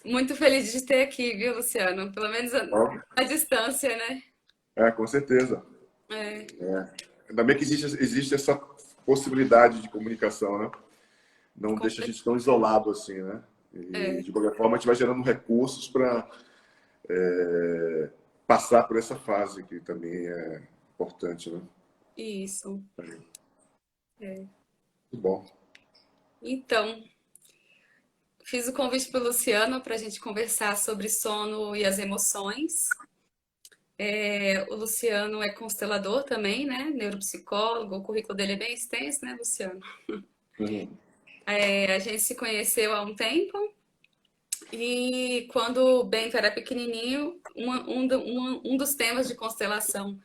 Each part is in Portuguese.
Muito feliz de ter aqui, viu, Luciano? Pelo menos Ó, a distância, né? com certeza. É, É. Ainda bem que existe essa possibilidade de comunicação, né? Não com deixa a cer- gente tão isolado assim, né? E, é, de qualquer forma, a gente vai gerando recursos para passar por essa fase que também é importante, né? isso. É. Muito bom. Então, fiz o convite para o Luciano para a gente conversar sobre sono e as emoções. O Luciano é constelador também, né? Neuropsicólogo. O currículo dele é bem extenso, né, Luciano? Uhum. A gente se conheceu há um tempo e quando o Bento era pequenininho, um dos temas de constelação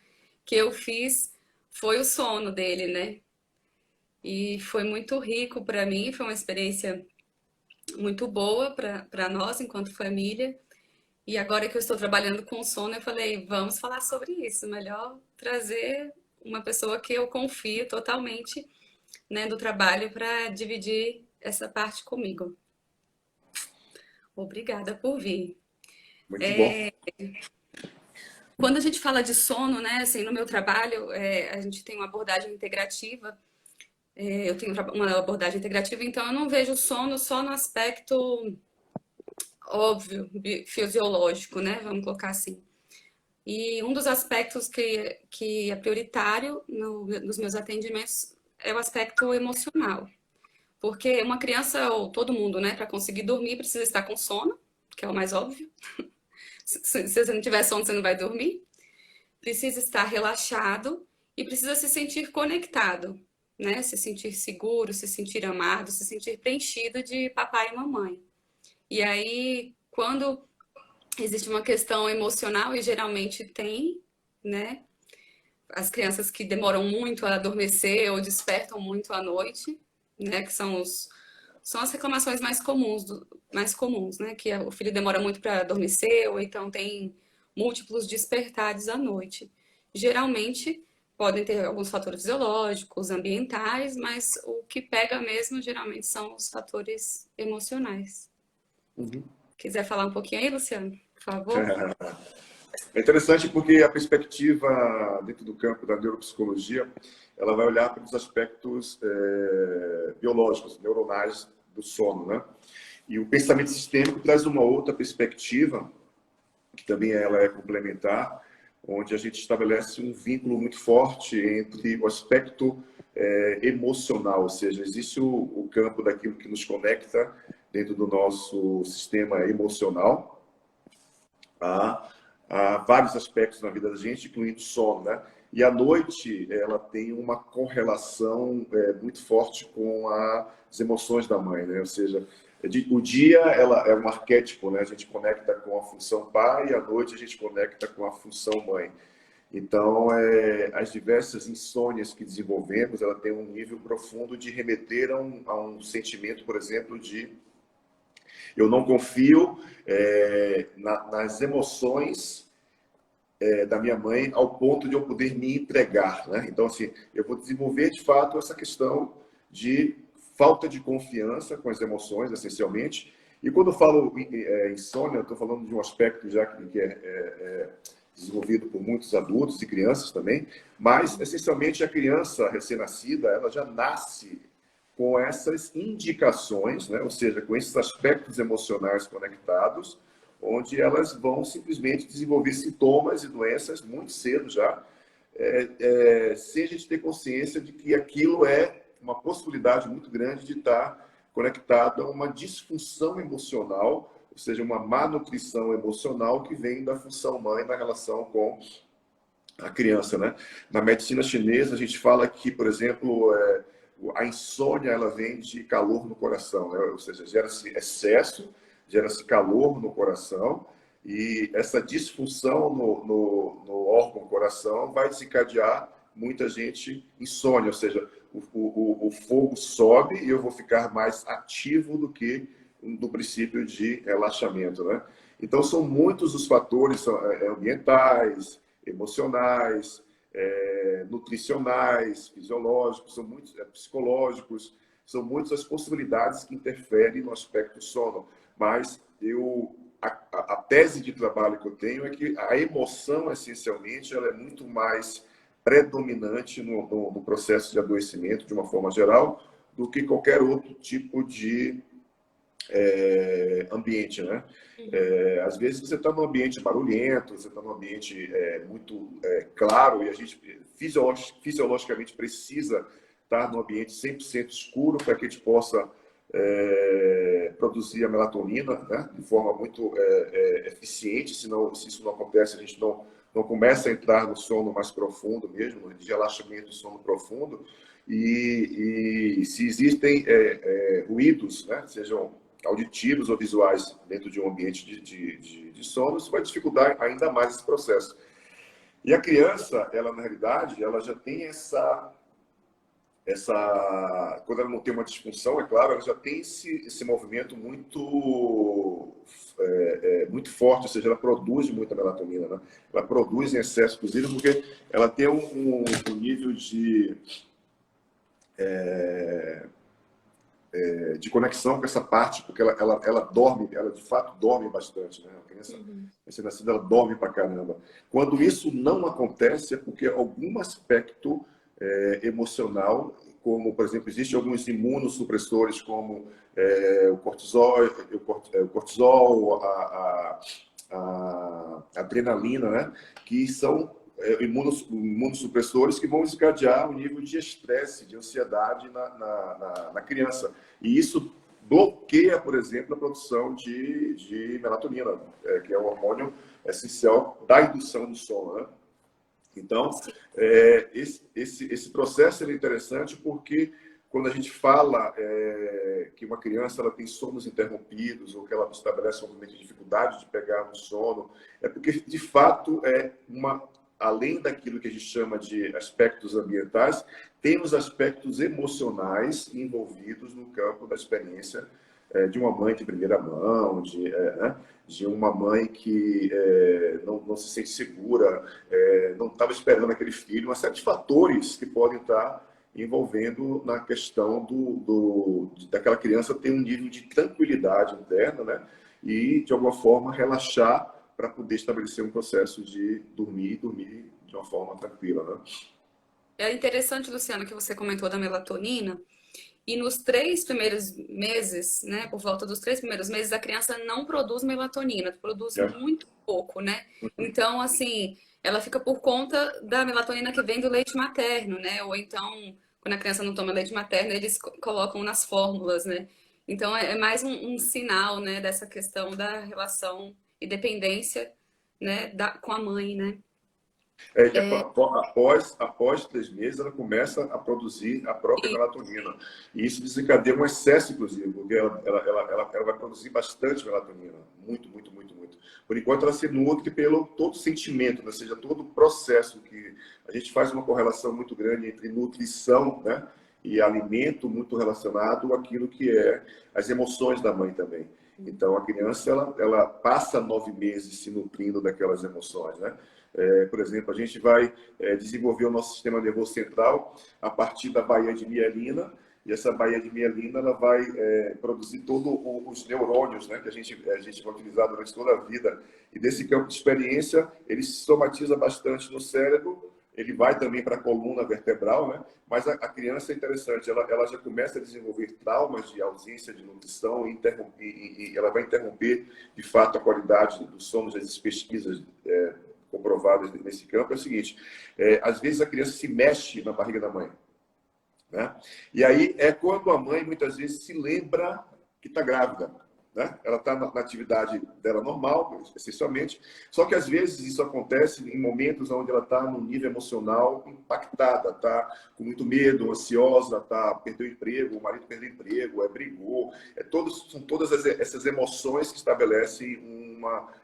que eu fiz foi o sono dele, né? E foi muito rico para mim, foi uma experiência muito boa para nós enquanto família. E agora que eu estou trabalhando com sono, eu falei, vamos falar sobre isso. Melhor trazer uma pessoa que eu confio totalmente, né, do trabalho para dividir essa parte comigo. Obrigada por vir. Muito bom. Quando a gente fala de sono, né, assim, no meu trabalho, a gente tem uma abordagem integrativa. Eu tenho uma abordagem integrativa, então eu não vejo o sono só no aspecto óbvio, fisiológico, né? Vamos colocar assim. E um dos aspectos que é prioritário nos meus atendimentos é o aspecto emocional. Porque uma criança, ou todo mundo, né, para conseguir dormir, precisa estar com sono, que é o mais óbvio. Se você não tiver sono, você não vai dormir. Precisa estar relaxado e precisa se sentir conectado, né? Se sentir seguro, se sentir amado, se sentir preenchido de papai e mamãe. E aí, quando existe uma questão emocional, e geralmente tem, né? As crianças que demoram muito a adormecer ou despertam muito à noite, né? Que são as reclamações mais comuns, né? Que o filho demora muito para adormecer, ou então tem múltiplos despertares à noite. Geralmente podem ter alguns fatores fisiológicos, ambientais, mas o que pega mesmo geralmente são os fatores emocionais. Uhum. Quiser falar um pouquinho aí, Luciano, por favor? É interessante porque a perspectiva dentro do campo da neuropsicologia, ela vai olhar para os aspectos biológicos, neuronais do sono, né? E o pensamento sistêmico traz uma outra perspectiva, que também ela é complementar, onde a gente estabelece um vínculo muito forte entre o aspecto emocional, ou seja, existe o campo daquilo que nos conecta dentro do nosso sistema emocional, a, a vários aspectos na vida da gente, incluindo o sono, né? E a noite, ela tem uma correlação muito forte com as emoções da mãe, né? Ou seja, o dia ela é um arquétipo, né? A gente conecta com a função pai e à noite a gente conecta com a função mãe. Então, as diversas insônias que desenvolvemos, ela tem um nível profundo de remeter a um sentimento, por exemplo, de eu não confio nas emoções da minha mãe ao ponto de eu poder me entregar, né? Então, assim, eu vou desenvolver de fato essa questão de falta de confiança com as emoções, essencialmente. E quando eu falo insônia, eu estou falando de um aspecto já que é desenvolvido por muitos adultos e crianças também, mas essencialmente a criança recém-nascida, ela já nasce com essas indicações, né? Ou seja, com esses aspectos emocionais conectados, onde elas vão simplesmente desenvolver sintomas e doenças muito cedo já, sem a gente ter consciência de que aquilo é uma possibilidade muito grande de estar conectado a uma disfunção emocional, ou seja, uma má nutrição emocional que vem da função mãe na relação com a criança, né? Na medicina chinesa, a gente fala que, por exemplo, a insônia ela vem de calor no coração, né? Ou seja, gera-se excesso, gera-se calor no coração e essa disfunção no órgão órgão-coração vai desencadear muita gente insônia, ou seja, o fogo sobe e eu vou ficar mais ativo do que do princípio de relaxamento, né? Então, são muitos os fatores ambientais, emocionais, nutricionais, fisiológicos, são muitos psicológicos, São muitas as possibilidades que interferem no aspecto sono, mas a tese de trabalho que eu tenho é que a emoção, essencialmente, ela é muito mais predominante no processo de adoecimento, de uma forma geral, do que qualquer outro tipo de ambiente, né? Às vezes você está num ambiente barulhento, você está num ambiente muito claro, e a gente fisiologicamente precisa estar num ambiente 100% escuro para que a gente possa produzir a melatonina, né? De forma muito eficiente. Se isso não acontece, a gente não começa a entrar no sono mais profundo mesmo, de relaxamento e sono profundo. E se existem ruídos, né? Sejam auditivos ou visuais dentro de um ambiente de sono, isso vai dificultar ainda mais esse processo. E a criança, ela na realidade, ela já tem quando ela não tem uma disfunção, é claro, ela já tem esse movimento muito forte, ou seja, ela produz muita melatonina, né? Ela produz em excesso, inclusive, porque ela tem um nível de conexão com essa parte, porque ela dorme, ela de fato dorme bastante, né? A criança recém-nascida, ela dorme pra caramba. Quando isso não acontece, é porque algum aspecto emocional, como, por exemplo, existem alguns imunossupressores, como o cortisol, a adrenalina, né? Que são imunossupressores que vão desencadear o nível de estresse, de ansiedade na criança. E isso bloqueia, por exemplo, a produção de melatonina, que é o hormônio essencial da indução do sono, né? Então, esse processo é interessante porque quando a gente fala que uma criança ela tem sonos interrompidos ou que ela estabelece um movimento de dificuldade de pegar no sono, é porque, de fato, além daquilo que a gente chama de aspectos ambientais, tem os aspectos emocionais envolvidos no campo da experiência de uma mãe de primeira mão, de uma mãe que não se sente segura, não estava esperando aquele filho, uma série de fatores que podem estar envolvendo na questão daquela criança ter um nível de tranquilidade interna, né? E, de alguma forma, relaxar para poder estabelecer um processo de dormir de uma forma tranquila, né? É interessante, Luciano, que você comentou da melatonina. E nos 3 primeiros meses, né, por volta dos 3 primeiros meses, a criança não produz melatonina, produz muito pouco, né? Então, assim, ela fica por conta da melatonina que vem do leite materno, né? Ou então, quando a criança não toma leite materno, eles colocam nas fórmulas, né? Então, é mais um sinal, né, dessa questão da relação e dependência, né, com a mãe, né? Que após 3 meses, ela começa a produzir a própria E, melatonina. E isso desencadeia um excesso, inclusive, porque ela vai produzir bastante melatonina. Muito, muito, muito, muito. Por enquanto, ela se nutre pelo todo sentimento, né? Ou seja, todo o processo que a gente faz uma correlação muito grande entre nutrição, né? E alimento muito relacionado àquilo que é as emoções da mãe também. Então, a criança, ela passa 9 meses se nutrindo daquelas emoções, né? Por exemplo, a gente vai desenvolver o nosso sistema nervoso central a partir da baía de mielina, e essa baía de mielina ela vai produzir todos os neurônios, né, que a gente vai utilizar durante toda a vida. E desse campo de experiência, ele se somatiza bastante no cérebro, ele vai também para a coluna vertebral, né? Mas a criança é interessante, ela já começa a desenvolver traumas de ausência de nutrição e ela vai interromper, de fato, a qualidade do sono. Das pesquisas comprovadas nesse campo é o seguinte: às vezes a criança se mexe na barriga da mãe, né? E aí é quando a mãe muitas vezes se lembra que está grávida, né? Ela está na atividade dela normal, essencialmente, só que às vezes isso acontece em momentos onde ela está no nível emocional impactada, está com muito medo, ansiosa, perdeu o emprego, o marido perdeu o emprego, brigou, são todas essas emoções que estabelecem uma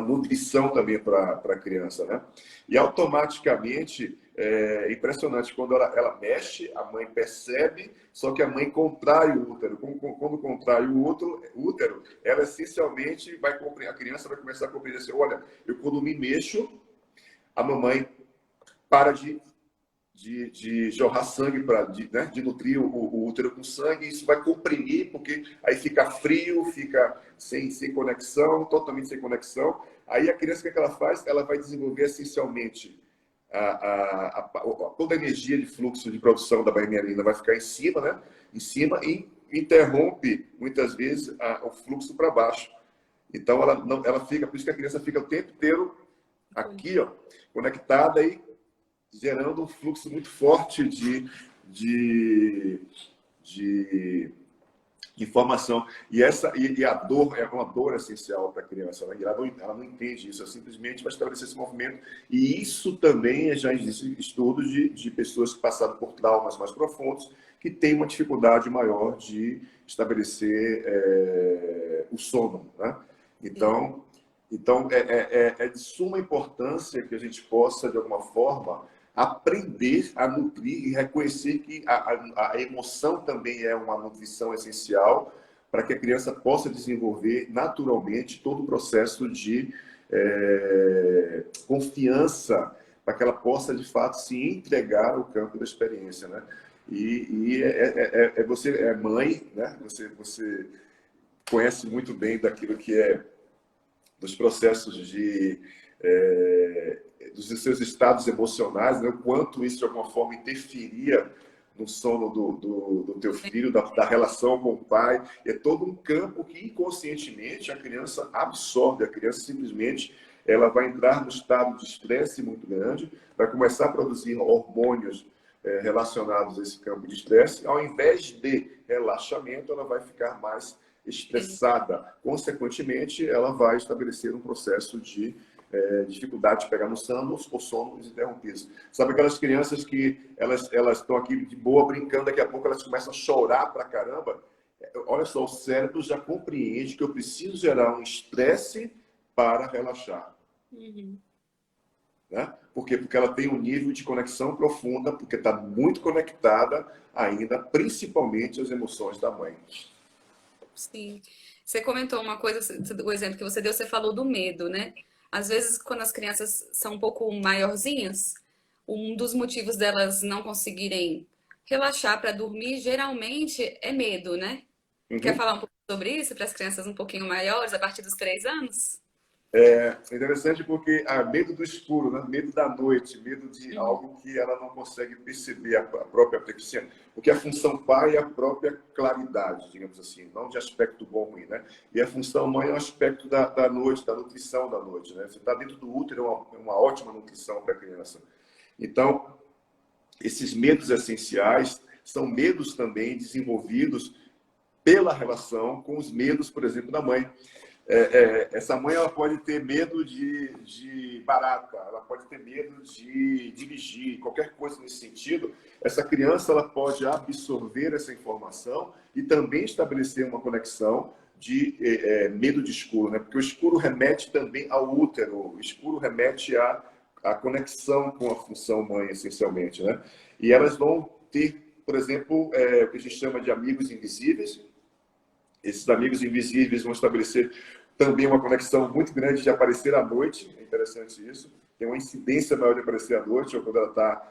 nutrição também para a criança, né? E automaticamente é impressionante, quando ela mexe, a mãe percebe, só que a mãe contrai o útero. Quando contrai o útero, ela essencialmente a criança vai começar a compreender assim: olha, eu quando me mexo, a mamãe para de de jorrar sangue, né, de nutrir o útero com sangue, e isso vai comprimir, porque aí fica frio, fica sem conexão, totalmente sem conexão. Aí a criança, o que ela faz? Ela vai desenvolver essencialmente toda a energia de fluxo de produção da baía mialina vai ficar em cima, né? Em cima, e interrompe, muitas vezes, o fluxo para baixo. Então, ela fica, por isso que a criança fica o tempo inteiro aqui, ó, conectada e gerando um fluxo muito forte de informação. E a dor é uma dor essencial para a criança, né? E ela não entende isso, ela simplesmente vai estabelecer esse movimento. E isso também já existe estudos de pessoas que passaram por traumas mais profundos, que têm uma dificuldade maior de estabelecer o sono, né? Então é de suma importância que a gente possa, de alguma forma, aprender a nutrir e reconhecer que a emoção também é uma nutrição essencial para que a criança possa desenvolver naturalmente todo o processo de confiança, para que ela possa, de fato, se entregar ao campo da experiência, né? Você é mãe, né? Você conhece muito bem daquilo que é dos processos dos seus estados emocionais, né? O quanto isso de alguma forma interferia no sono do teu filho, da relação com o pai. É todo um campo que inconscientemente a criança absorve. A criança simplesmente ela vai entrar no estado de estresse muito grande, vai começar a produzir hormônios relacionados a esse campo de estresse. Ao invés de relaxamento, ela vai ficar mais estressada. Consequentemente, ela vai estabelecer um processo de dificuldade de pegar no sono ou sonos interrompidos. Sabe aquelas crianças que elas estão aqui de boa brincando, daqui a pouco elas começam a chorar pra caramba? Olha só, o cérebro já compreende que eu preciso gerar um estresse para relaxar. Uhum. Né? Por quê? Porque ela tem um nível de conexão profunda, porque está muito conectada ainda, principalmente às emoções da mãe. Sim. Você comentou uma coisa, o exemplo que você deu, você falou do medo, né? Às vezes, quando as crianças são um pouco maiorzinhas, um dos motivos delas não conseguirem relaxar para dormir, geralmente é medo, né? Quer Uhum. falar um pouco sobre isso para as crianças um pouquinho maiores, a partir dos 3 anos? É interessante porque medo do escuro, né? Medo da noite, medo de Uhum. algo que ela não consegue perceber a própria pequena. Porque a função pai é a própria claridade, digamos assim, não de aspecto bom ou ruim, né? E a função mãe é o aspecto da noite, da nutrição da noite, né? Você está dentro do útero, é uma ótima nutrição para a criança. Então, esses medos essenciais são medos também desenvolvidos pela relação com os medos, por exemplo, da mãe. Essa mãe ela pode ter medo de barata, ela pode ter medo de dirigir, qualquer coisa nesse sentido. Essa criança ela pode absorver essa informação e também estabelecer uma conexão de medo de escuro, né? Porque o escuro remete também ao útero, o escuro remete à conexão com a função mãe, essencialmente, né? E elas vão ter, por exemplo, o que a gente chama de amigos invisíveis. Esses amigos invisíveis vão estabelecer também uma conexão muito grande de aparecer à noite. É interessante isso. Tem uma incidência maior de aparecer à noite, ou quando ela está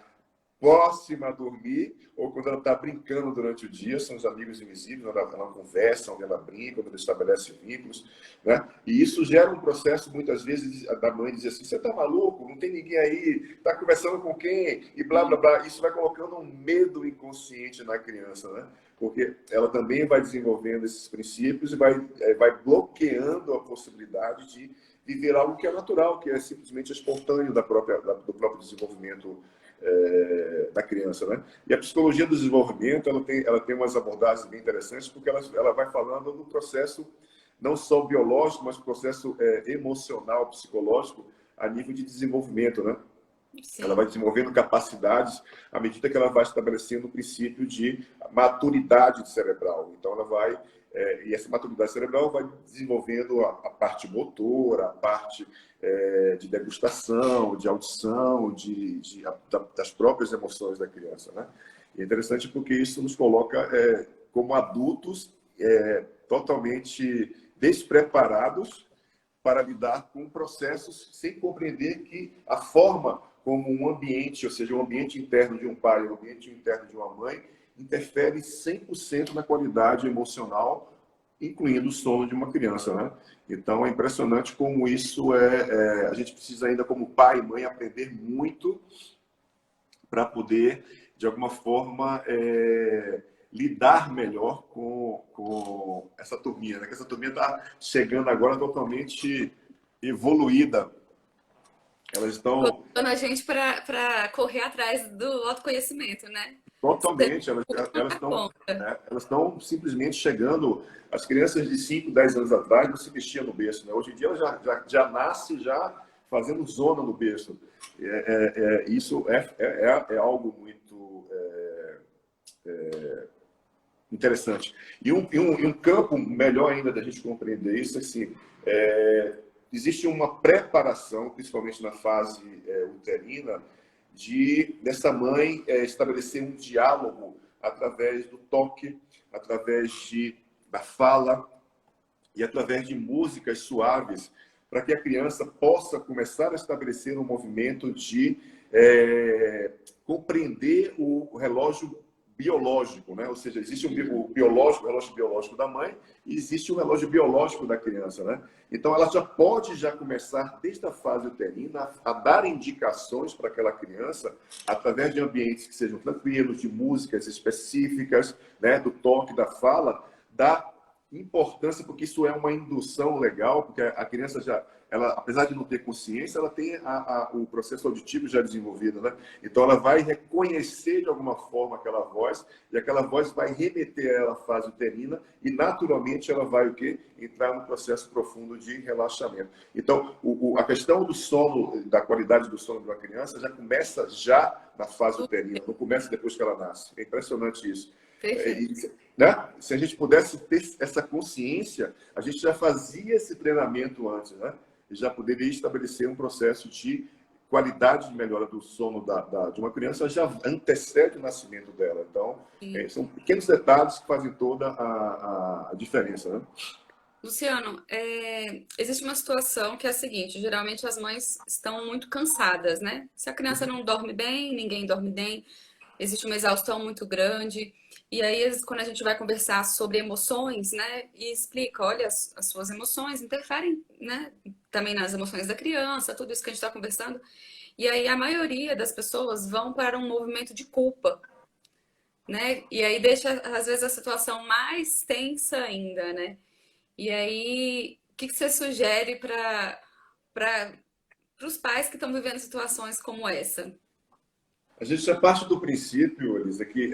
próxima a dormir, ou quando ela está brincando durante o dia. São os amigos invisíveis, onde ela conversa, onde ela brinca, onde ela estabelece vínculos, né? E isso gera um processo, muitas vezes, da mãe dizer assim, você está maluco? Não tem ninguém aí? Está conversando com quem? E blá, blá, blá. Isso vai colocando um medo inconsciente na criança, né? Porque ela também vai desenvolvendo esses princípios e vai bloqueando a possibilidade de viver algo que é natural, que é simplesmente espontâneo do próprio desenvolvimento da criança, né? E a psicologia do desenvolvimento ela tem umas abordagens bem interessantes, porque ela vai falando do processo não só biológico, mas processo emocional, psicológico, a nível de desenvolvimento, né? Ela vai Sim. desenvolvendo capacidades à medida que ela vai estabelecendo o princípio de maturidade cerebral. Então, e essa maturidade cerebral vai desenvolvendo a parte motora, a parte de degustação, de audição, das próprias emoções da criança, né? E é interessante porque isso nos coloca como adultos totalmente despreparados para lidar com processos sem compreender que a forma como um ambiente, ou seja, o ambiente interno de um pai, o ambiente interno de uma mãe, interfere 100% na qualidade emocional, incluindo o sono de uma criança, né? Então, é impressionante como isso a gente precisa ainda, como pai e mãe, aprender muito para poder, de alguma forma, lidar melhor com essa turminha, né? Que essa turminha está chegando agora totalmente evoluída. Elas estão Colocando a gente para correr atrás do autoconhecimento, né? totalmente, Dar conta. elas estão simplesmente chegando. As crianças de 5, 10 anos atrás não se mexiam no berço, né? Hoje em dia elas já nasce já fazendo zona no berço. Isso é algo muito interessante. E um campo melhor ainda da gente compreender isso, assim, existe uma preparação, principalmente na fase uterina, dessa mãe estabelecer um diálogo através do toque, através da fala e através de músicas suaves, para que a criança possa começar a estabelecer um movimento de compreender o relógio biológico, né? Ou seja, existe o relógio biológico da mãe e existe o relógio biológico da criança, né? Então, ela já pode começar, desde a fase uterina, a dar indicações para aquela criança, através de ambientes que sejam tranquilos, de músicas específicas, né? Do toque, da fala, da importância, porque isso é uma indução legal, porque a criança ela, apesar de não ter consciência, ela tem o processo auditivo já desenvolvido, né? Então ela vai reconhecer de alguma forma aquela voz, e aquela voz vai remeter a ela à fase uterina, e naturalmente ela vai o quê? Entrar no processo profundo de relaxamento. Então, a questão do sono, da qualidade do sono de uma criança, já começa na fase uterina, não começa depois que ela nasce. É impressionante isso. Perfeito. Né? Se a gente pudesse ter essa consciência, a gente já fazia esse treinamento antes, né? E já poderia estabelecer um processo de qualidade de melhora do sono de uma criança, já antecede o nascimento dela. Então, Sim. são pequenos detalhes que fazem toda a diferença, né? Luciano, existe uma situação que é a seguinte: geralmente as mães estão muito cansadas, né? Se a criança não dorme bem, ninguém dorme bem, existe uma exaustão muito grande. E aí, quando a gente vai conversar sobre emoções, né, e explica, olha, as suas emoções interferem, né, também nas emoções da criança, tudo isso que a gente está conversando. E aí, a maioria das pessoas vão para um movimento de culpa, né? E aí deixa, às vezes, a situação mais tensa ainda, né? E aí, o que você sugere para os pais que estão vivendo situações como essa? A gente já parte do princípio, Elisa, que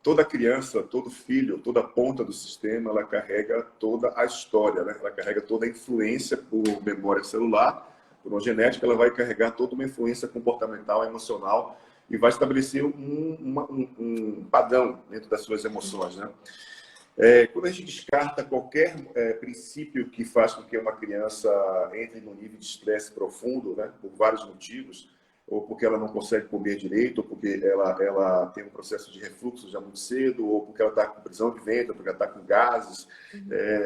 toda criança, todo filho, toda ponta do sistema, ela carrega toda a história, né? Ela carrega toda a influência por memória celular, por uma genética, ela vai carregar toda uma influência comportamental, emocional e vai estabelecer um padrão dentro das suas emoções, né? Quando a gente descarta qualquer princípio que faz com que uma criança entre no nível de estresse profundo, né, por vários motivos, ou porque ela não consegue comer direito, ou porque ela tem um processo de refluxo já muito cedo, ou porque ela está com prisão de ventre, ou porque ela está com gases,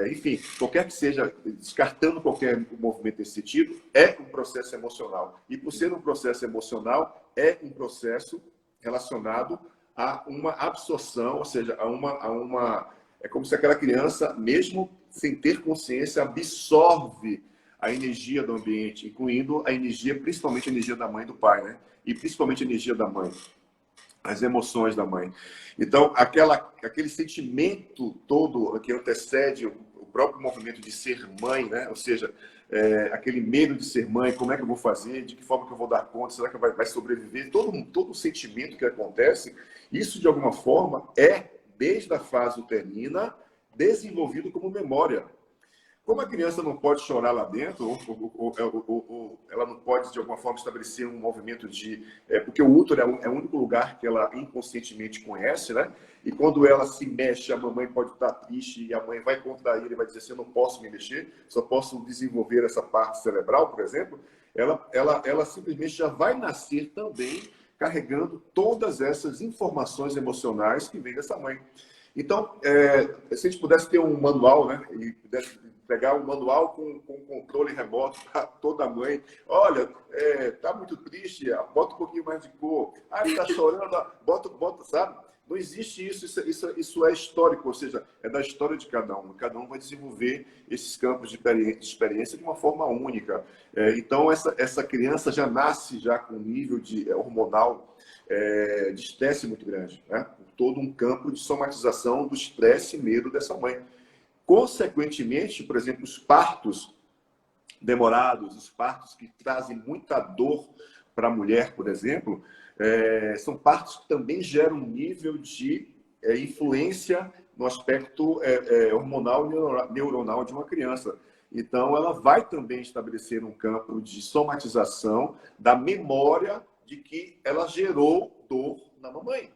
enfim, qualquer que seja, descartando qualquer movimento nesse sentido, é um processo emocional. E por ser um processo emocional, é um processo relacionado a uma absorção, ou seja, é como se aquela criança, mesmo sem ter consciência, absorve a energia do ambiente, incluindo a energia, principalmente a energia da mãe e do pai, né? E principalmente a energia da mãe, as emoções da mãe. Então, aquele sentimento todo que antecede o próprio movimento de ser mãe, né? Ou seja, aquele medo de ser mãe, como é que eu vou fazer, de que forma que eu vou dar conta, será que vai sobreviver? Todo o sentimento que acontece, isso de alguma forma desde a fase uterina, desenvolvido como memória. Como a criança não pode chorar lá dentro, ou ela não pode, de alguma forma, estabelecer um movimento porque o útero é o único lugar que ela inconscientemente conhece, né? E quando ela se mexe, a mamãe pode estar triste e a mãe vai contrair e vai dizer assim, eu não posso me mexer, só posso desenvolver essa parte cerebral, por exemplo. Ela simplesmente já vai nascer também carregando todas essas informações emocionais que vêm dessa mãe. Então, se a gente pudesse ter um manual, né, e pudesse pegar um manual com controle remoto para toda mãe. Olha, tá muito triste, bota um pouquinho mais de cor. Ah, está chorando, bota, sabe? Não existe isso é histórico, ou seja, é da história de cada um. Cada um vai desenvolver esses campos de experiência de uma forma única. Então, essa criança já nasce já com um nível hormonal de estresse muito grande, né? Por todo um campo de somatização do estresse e medo dessa mãe. Consequentemente, por exemplo, os partos demorados, os partos que trazem muita dor para a mulher, por exemplo, são partos que também geram um nível de influência no aspecto hormonal e neuronal de uma criança. Então, ela vai também estabelecer um campo de somatização da memória de que ela gerou dor na mamãe.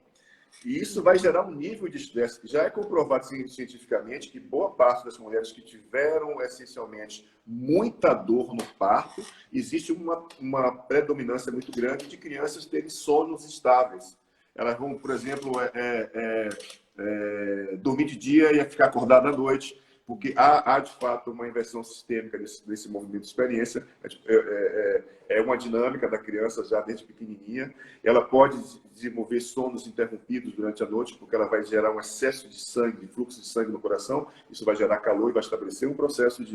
E isso vai gerar um nível de estresse que já é comprovado cientificamente que boa parte das mulheres que tiveram, essencialmente, muita dor no parto, existe uma predominância muito grande de crianças terem sonos estáveis. Elas vão, por exemplo, dormir de dia e ficar acordada à noite, porque há de fato uma inversão sistêmica desse movimento de experiência. É uma dinâmica da criança já desde pequenininha. Ela pode desenvolver sonos interrompidos durante a noite, porque ela vai gerar um excesso de sangue, de fluxo de sangue no coração. Isso vai gerar calor e vai estabelecer um processo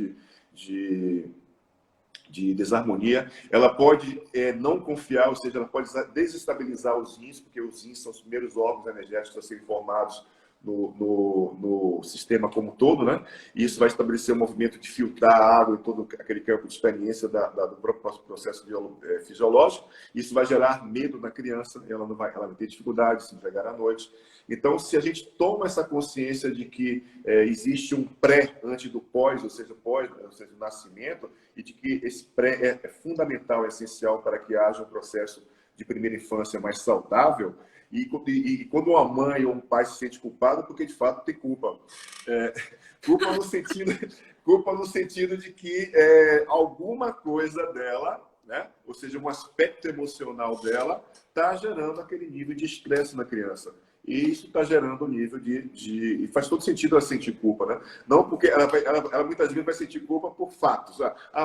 de desarmonia. Ela pode não confiar, ou seja, ela pode desestabilizar os rins, porque os rins são os primeiros órgãos energéticos a serem formados no sistema como um todo, né? E isso vai estabelecer um movimento de filtrar a água em todo aquele campo de experiência do próprio processo fisiológico. Isso vai gerar medo na criança, ela vai ter dificuldade de se entregar à noite. Então, se a gente toma essa consciência de que existe um pré antes do pós, ou seja, o nascimento, e de que esse pré é fundamental, é essencial para que haja um processo de primeira infância mais saudável. E quando uma mãe ou um pai se sente culpado, porque de fato tem culpa. Culpa no sentido de que alguma coisa dela, né? Ou seja, um aspecto emocional dela, está gerando aquele nível de estresse na criança. E isso está gerando um nível E faz todo sentido ela sentir culpa, né? Não porque ela muitas vezes vai sentir culpa por fatos.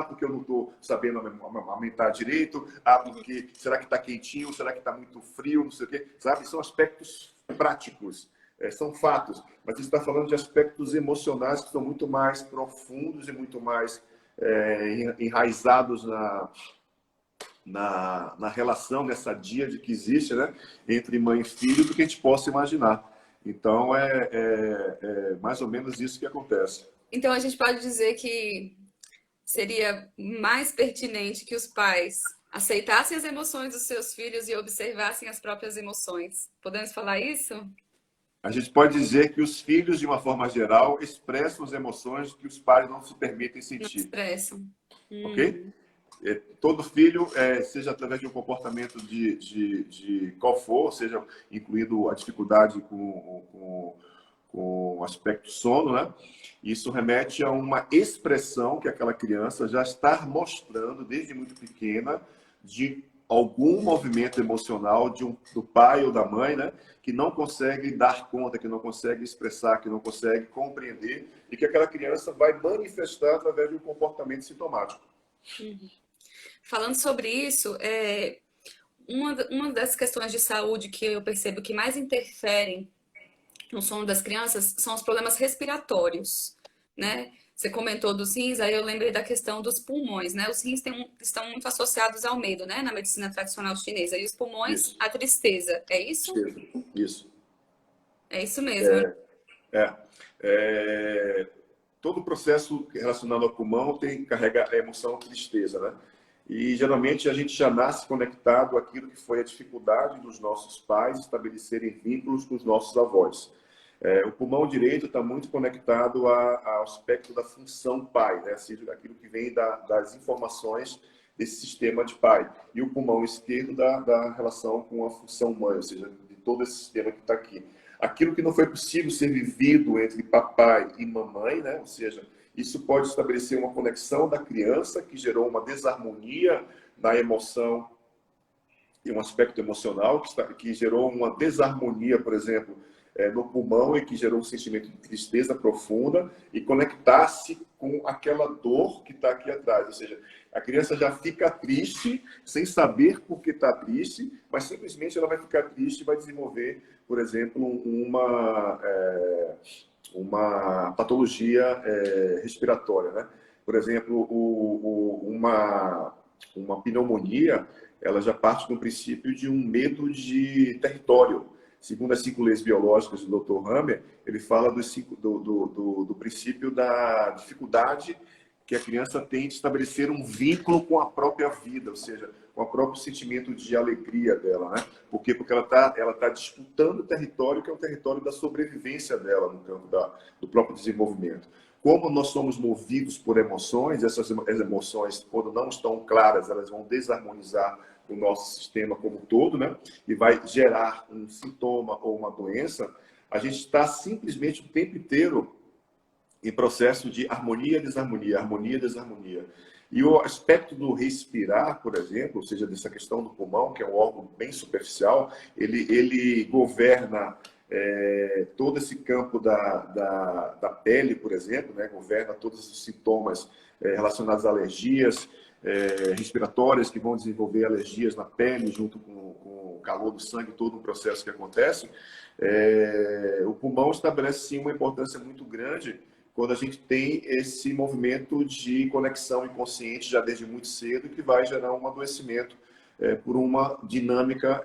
Porque eu não estou sabendo amamentar direito. Porque será que está quentinho? Será que está muito frio? Não sei o quê. Sabe? São aspectos práticos. São fatos. Mas você está falando de aspectos emocionais que são muito mais profundos e muito mais enraizados na relação, nessa díade que existe, né, entre mãe e filho, do que a gente possa imaginar. Então, é mais ou menos isso que acontece. Então, a gente pode dizer que seria mais pertinente que os pais aceitassem as emoções dos seus filhos e observassem as próprias emoções. Podemos falar isso? A gente pode dizer que os filhos, de uma forma geral, expressam as emoções que os pais não se permitem Não sentir. expressam. Ok? Todo filho, seja através de um comportamento de qual for, seja incluindo a dificuldade com o aspecto sono, né? Isso remete a uma expressão que aquela criança já está mostrando desde muito pequena de algum movimento emocional do pai ou da mãe, né? Que não consegue dar conta, que não consegue expressar, que não consegue compreender e que aquela criança vai manifestar através de um comportamento sintomático. Uhum. Falando sobre isso, uma das questões de saúde que eu percebo que mais interferem no sono das crianças são os problemas respiratórios, né? Você comentou dos rins, aí eu lembrei da questão dos pulmões, né? Os rins estão muito associados ao medo, né? Na medicina tradicional chinesa. E os pulmões, Isso. a tristeza. É isso? Isso. É isso mesmo. Todo o processo relacionado ao pulmão carrega a emoção tristeza, né? E geralmente a gente já nasce conectado àquilo que foi a dificuldade dos nossos pais estabelecerem vínculos com os nossos avós. O pulmão direito está muito conectado ao aspecto da função pai, né? Ou seja, aquilo que vem das informações desse sistema de pai. E o pulmão esquerdo da relação com a função mãe, ou seja, de todo esse sistema que está aqui. Aquilo que não foi possível ser vivido entre papai e mamãe, né? Ou seja, isso pode estabelecer uma conexão da criança que gerou uma desarmonia na emoção e um aspecto emocional que gerou uma desarmonia, por exemplo, no pulmão e que gerou um sentimento de tristeza profunda e conectar-se com aquela dor que está aqui atrás. Ou seja, a criança já fica triste sem saber por que está triste, mas simplesmente ela vai ficar triste e vai desenvolver, por exemplo, uma patologia respiratória, né? Por exemplo, uma pneumonia, ela já parte do princípio de um medo de território. Segundo as 5 leis biológicas do Dr. Hammer, ele fala do princípio da dificuldade que a criança tem de estabelecer um vínculo com a própria vida, ou seja, com o próprio sentimento de alegria dela, né? Por quê? Porque ela tá disputando o território que é o território da sobrevivência dela no campo do próprio desenvolvimento. Como nós somos movidos por emoções, essas emoções, quando não estão claras, elas vão desarmonizar o nosso sistema como um todo, né? E vai gerar um sintoma ou uma doença. A gente está simplesmente o tempo inteiro em processo de harmonia, desarmonia, harmonia, desarmonia. E o aspecto do respirar, por exemplo, ou seja, dessa questão do pulmão, que é um órgão bem superficial, ele governa todo esse campo da pele, por exemplo, né? Governa todos os sintomas relacionados a alergias respiratórias que vão desenvolver alergias na pele, junto com o calor do sangue, todo um processo que acontece. O pulmão estabelece, sim, uma importância muito grande quando a gente tem esse movimento de conexão inconsciente já desde muito cedo, que vai gerar um adoecimento por uma dinâmica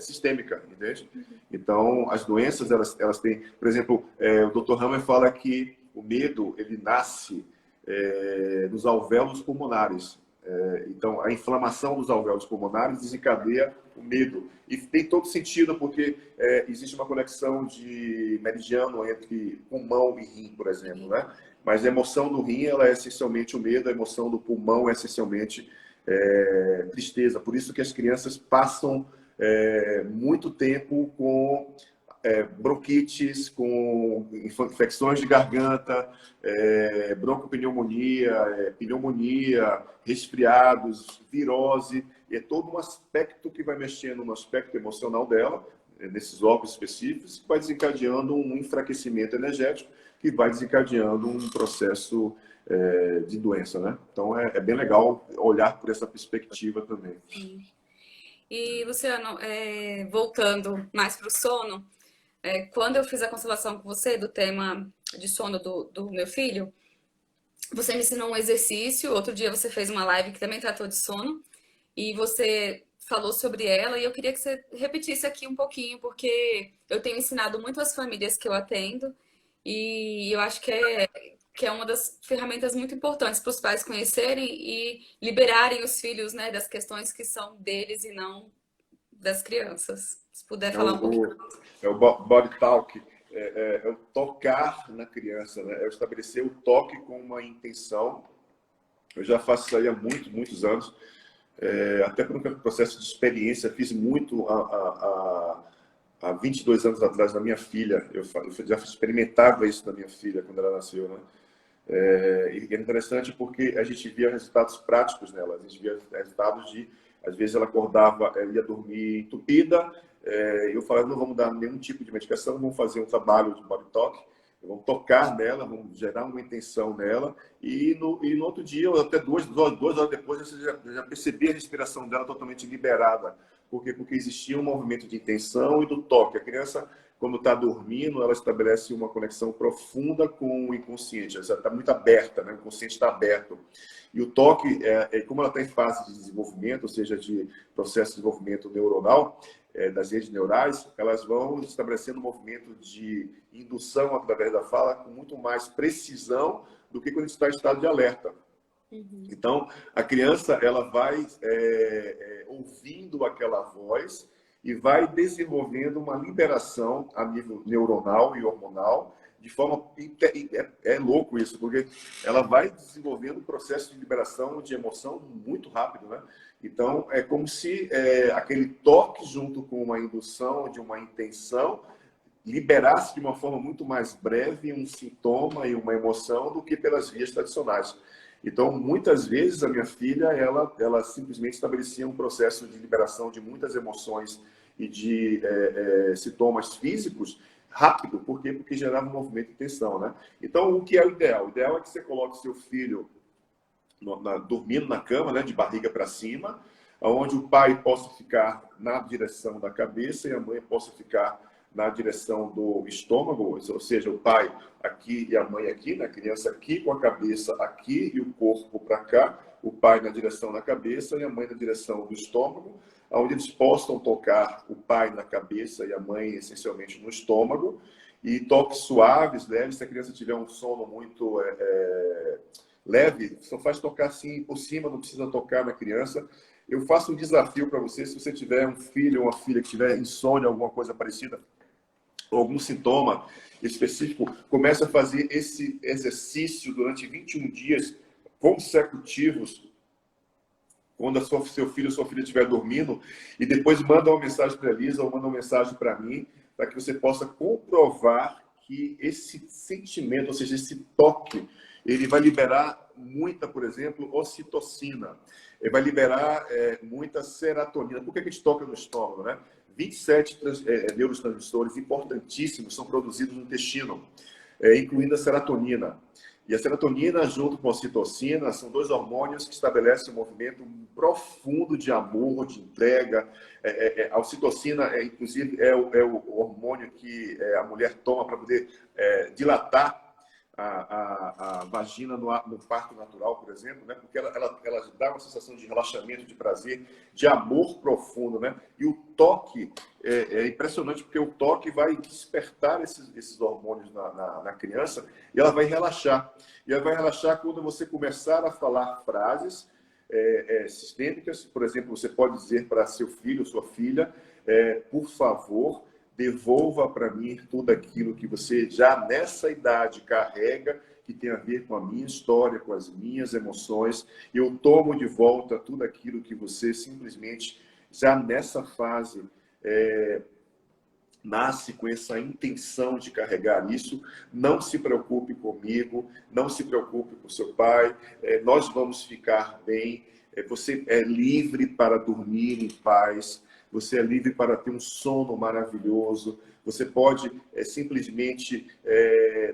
sistêmica, entende? Então, as doenças, elas têm... Por exemplo, o Dr. Hammer fala que o medo, ele nasce nos alvéolos pulmonares. Então, a inflamação dos alvéolos pulmonares desencadeia o medo. E tem todo sentido, porque existe uma conexão de meridiano entre pulmão e rim, por exemplo, né? Mas a emoção do rim, ela é essencialmente o medo, a emoção do pulmão é essencialmente tristeza. Por isso que as crianças passam muito tempo com bronquites, com infecções de garganta, broncopneumonia, pneumonia, resfriados, virose. E é todo um aspecto que vai mexendo no aspecto emocional dela, nesses órgãos específicos, que vai desencadeando um enfraquecimento energético, que vai desencadeando um processo de doença, né? Então é bem legal olhar por essa perspectiva também. Sim. E, Luciano, voltando mais para o sono, quando eu fiz a constelação com você do tema de sono do meu filho, você me ensinou um exercício, outro dia você fez uma live que também tratou de sono, e você falou sobre ela, e eu queria que você repetisse aqui um pouquinho, porque eu tenho ensinado muito às famílias que eu atendo, e eu acho que é uma das ferramentas muito importantes para os pais conhecerem e liberarem os filhos, né, das questões que são deles e não das crianças. Se puder É falar um pouquinho. o body talk, é o tocar na criança, né? É o estabelecer o toque com uma intenção. Eu já faço isso aí há muitos anos, até por um processo de experiência. Fiz muito há 22 anos atrás na minha filha. Eu já experimentava isso na minha filha quando ela nasceu, né? E é interessante porque a gente via resultados práticos nela. A gente via resultados de, às vezes ela acordava, ia dormir entupida, eu falava, não vamos dar nenhum tipo de medicação, vamos fazer um trabalho de body talk, vamos tocar nela, vamos gerar uma intenção nela, e no outro dia, ou até duas horas depois, você já percebia a respiração dela totalmente liberada. Por quê? Porque existia um movimento de intenção e do toque. A criança, quando está dormindo, ela estabelece uma conexão profunda com o inconsciente. Ela está muito aberta, né? O inconsciente está aberto. E o toque, como ela está em fase de desenvolvimento, ou seja, de processo de desenvolvimento neuronal, das redes neurais, elas vão estabelecendo um movimento de indução através da fala com muito mais precisão do que quando a gente está em estado de alerta. Então, a criança, ela vai ouvindo aquela voz e vai desenvolvendo uma liberação a nível neuronal e hormonal de forma... É louco isso, porque ela vai desenvolvendo um processo de liberação de emoção muito rápido, né? Então, é como se aquele toque junto com uma indução de uma intenção liberasse de uma forma muito mais breve um sintoma e uma emoção do que pelas vias tradicionais. Então, muitas vezes, a minha filha, ela simplesmente estabelecia um processo de liberação de muitas emoções e de sintomas físicos rápido. Por quê? Porque gerava um movimento de tensão, né? Então, o que é o ideal? O ideal é que você coloque seu filho dormindo na cama, né, de barriga para cima, onde o pai possa ficar na direção da cabeça e a mãe possa ficar na direção do estômago, ou seja, o pai aqui e a mãe aqui, né, a criança aqui com a cabeça aqui e o corpo para cá, o pai na direção da cabeça e a mãe na direção do estômago, onde eles possam tocar o pai na cabeça e a mãe essencialmente no estômago, e toques suaves, leves. Se a criança tiver um sono muito leve, só faz tocar assim por cima, não precisa tocar na criança. Eu faço um desafio para você: se você tiver um filho ou uma filha que tiver insônia, alguma coisa parecida, ou algum sintoma específico, comece a fazer esse exercício durante 21 dias consecutivos, quando seu filho ou sua filha estiver dormindo, e depois manda uma mensagem para a Elisa ou manda uma mensagem para mim, para que você possa comprovar que esse sentimento, ou seja, esse toque, ele vai liberar muita, por exemplo, ocitocina. Ele vai liberar muita serotonina. Por que a gente toca no estômago, né? 27 neurotransmissores importantíssimos são produzidos no intestino, incluindo a serotonina. E a serotonina, junto com a ocitocina, são dois hormônios que estabelecem um movimento profundo de amor, de entrega. A ocitocina, inclusive, é o hormônio que a mulher toma para poder dilatar a vagina no parto natural, por exemplo, né? Porque ela dá uma sensação de relaxamento, de prazer, de amor profundo, né? E o toque é impressionante, porque o toque vai despertar esses hormônios na criança, e ela vai relaxar. E ela vai relaxar quando você começar a falar frases sistêmicas. Por exemplo, você pode dizer para seu filho, sua filha, por favor, devolva para mim tudo aquilo que você já nessa idade carrega, que tem a ver com a minha história, com as minhas emoções. Eu tomo de volta tudo aquilo que você simplesmente, já nessa fase, nasce com essa intenção de carregar isso. Não se preocupe comigo, não se preocupe com seu pai, nós vamos ficar bem. Você é livre para dormir em paz. Você é livre para ter um sono maravilhoso. Você pode simplesmente,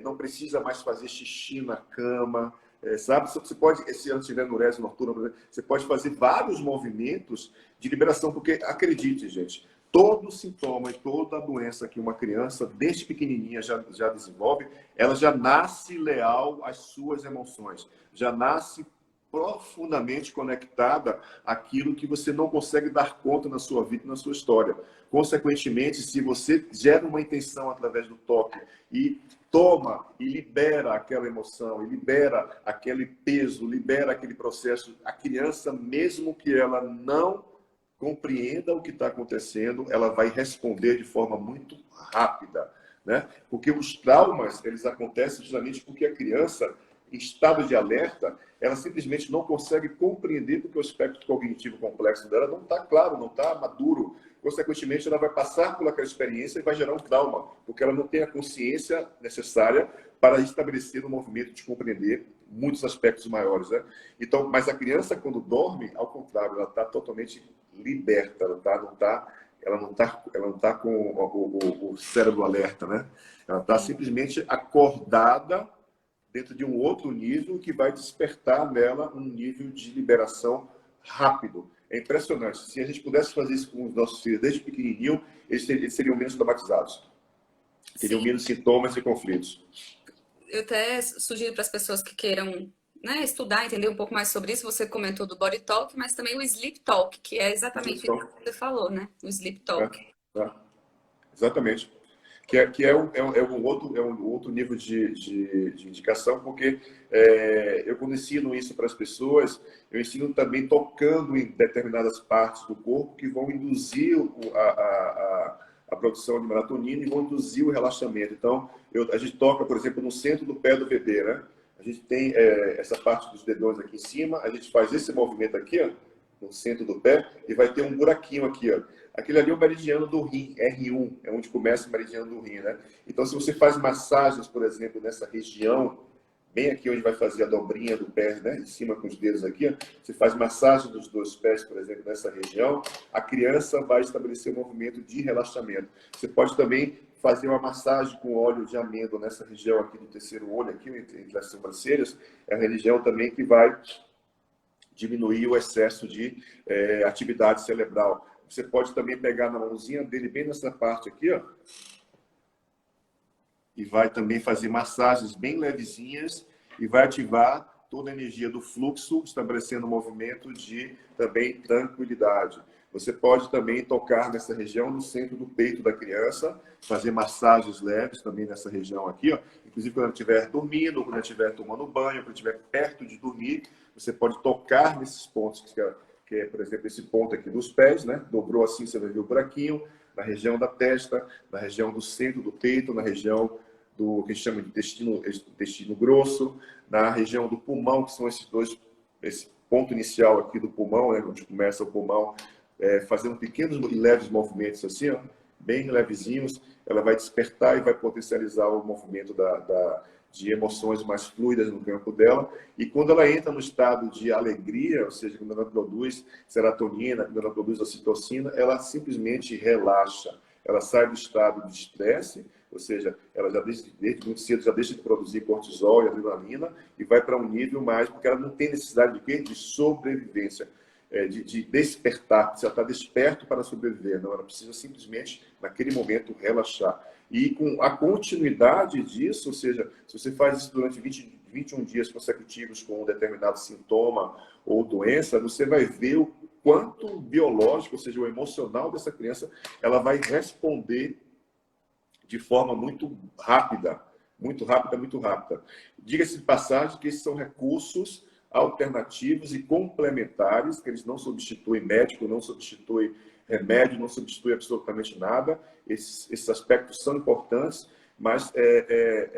não precisa mais fazer xixi na cama, sabe? Você pode, se ela tiver nurese noturna, você pode fazer vários movimentos de liberação, porque acredite, gente, todo sintoma e toda doença que uma criança, desde pequenininha, já desenvolve, ela já nasce leal às suas emoções, já nasce profundamente conectada àquilo que você não consegue dar conta na sua vida e na sua história. Consequentemente, se você gera uma intenção através do toque e toma e libera aquela emoção, e libera aquele peso, libera aquele processo, a criança, mesmo que ela não compreenda o que está acontecendo, ela vai responder de forma muito rápida, né? Porque os traumas, eles acontecem justamente porque a criança, em estado de alerta, ela simplesmente não consegue compreender, porque o espectro cognitivo complexo dela não está claro, não está maduro. Consequentemente, ela vai passar por aquela experiência e vai gerar um trauma, porque ela não tem a consciência necessária para estabelecer um movimento de compreender muitos aspectos maiores, né? Então, mas a criança, quando dorme, ao contrário, ela está totalmente liberta, ela não tá com o cérebro alerta, né? Ela está simplesmente acordada dentro de um outro nível que vai despertar nela um nível de liberação rápido. É impressionante. Se a gente pudesse fazer isso com os nossos filhos desde pequenininho, eles seriam menos traumatizados, teriam menos sintomas e conflitos. Eu até sugiro para as pessoas que queiram, né, estudar, entender um pouco mais sobre isso. Você comentou do Body Talk, mas também o Sleep Talk, que é exatamente isso que você falou, né? O Sleep Talk. Exatamente. Que é um outro nível de indicação, porque eu, quando ensino isso para as pessoas, eu ensino também tocando em determinadas partes do corpo que vão induzir a produção de melatonina e vão induzir o relaxamento. Então, a gente toca, por exemplo, no centro do pé do bebê, né? A gente tem essa parte dos dedões aqui em cima, a gente faz esse movimento aqui, ó, no centro do pé, e vai ter um buraquinho aqui, ó. Aquele ali é o meridiano do rim, R1, é onde começa o meridiano do rim, né? Então, se você faz massagens, por exemplo, nessa região bem aqui onde vai fazer a dobrinha do pé, né? Em cima com os dedos aqui, ó. Você faz massagem dos dois pés, por exemplo, nessa região, a criança vai estabelecer um movimento de relaxamento. Você pode também fazer uma massagem com óleo de amêndoa nessa região aqui do terceiro olho, aqui entre as sobrancelhas, é a região também que vai diminuir o excesso de atividade cerebral. Você pode também pegar na mãozinha dele, bem nessa parte aqui, ó, e vai também fazer massagens bem levezinhas e vai ativar toda a energia do fluxo, estabelecendo um movimento de também tranquilidade. Você pode também tocar nessa região no centro do peito da criança, fazer massagens leves também nessa região aqui, ó. Inclusive quando ela estiver dormindo, quando ela estiver tomando banho, quando estiver perto de dormir, você pode tocar nesses pontos, que é, por exemplo, esse ponto aqui dos pés, né? Dobrou assim, você vai ver o buraquinho, na região da testa, na região do centro do peito, na região do que a gente chama de intestino grosso, na região do pulmão, que são esses dois, esse ponto inicial aqui do pulmão, né? Onde começa o pulmão, fazendo pequenos e leves movimentos assim, ó, bem levezinhos, ela vai despertar e vai potencializar o movimento de emoções mais fluidas no campo dela. E quando ela entra no estado de alegria, ou seja, quando ela produz serotonina, quando ela produz ocitocina, ela simplesmente relaxa. Ela sai do estado de estresse, ou seja, ela já desde muito cedo já deixa de produzir cortisol e adrenalina e vai para um nível mais, porque ela não tem necessidade de quê? De sobrevivência. De despertar, precisa estar desperto para sobreviver, não, ela precisa simplesmente, naquele momento, relaxar. E com a continuidade disso, ou seja, se você faz isso durante 21 dias consecutivos com um determinado sintoma ou doença, você vai ver o quanto biológico, ou seja, o emocional dessa criança, ela vai responder de forma muito rápida, muito rápida, muito rápida. Diga-se de passagem que esses são recursos alternativos e complementares, que eles não substituem médico, não substituem remédio, não substituem absolutamente nada. Esses aspectos são importantes, mas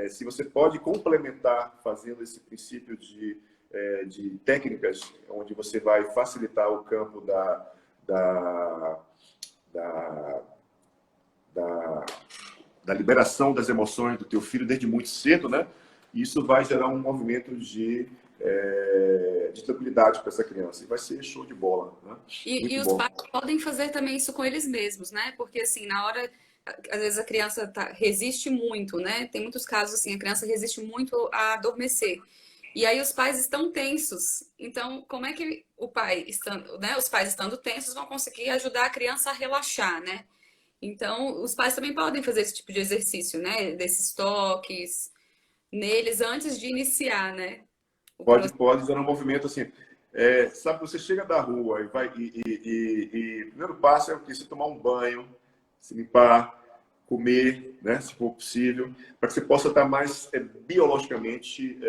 se você pode complementar fazendo esse princípio de técnicas, onde você vai facilitar o campo da liberação das emoções do teu filho desde muito cedo, né? Isso vai gerar um movimento de tranquilidade para essa criança. E vai ser show de bola, né? E Muito os bom. pais podem fazer também isso com eles mesmos, né? Porque assim, na hora, às vezes a criança resiste muito, né? Tem muitos casos assim, a criança resiste muito a adormecer. E aí os pais estão tensos. Então, como é que o pai estando, né? Os pais estando tensos vão conseguir ajudar a criança a relaxar, né? Então, os pais também podem fazer esse tipo de exercício, né? Desses toques neles antes de iniciar, né? O processo. Pode dar um movimento assim. Sabe, você chega da rua e vai o primeiro passo é você tomar um banho, se limpar, comer, né, se for possível, para que você possa estar mais biologicamente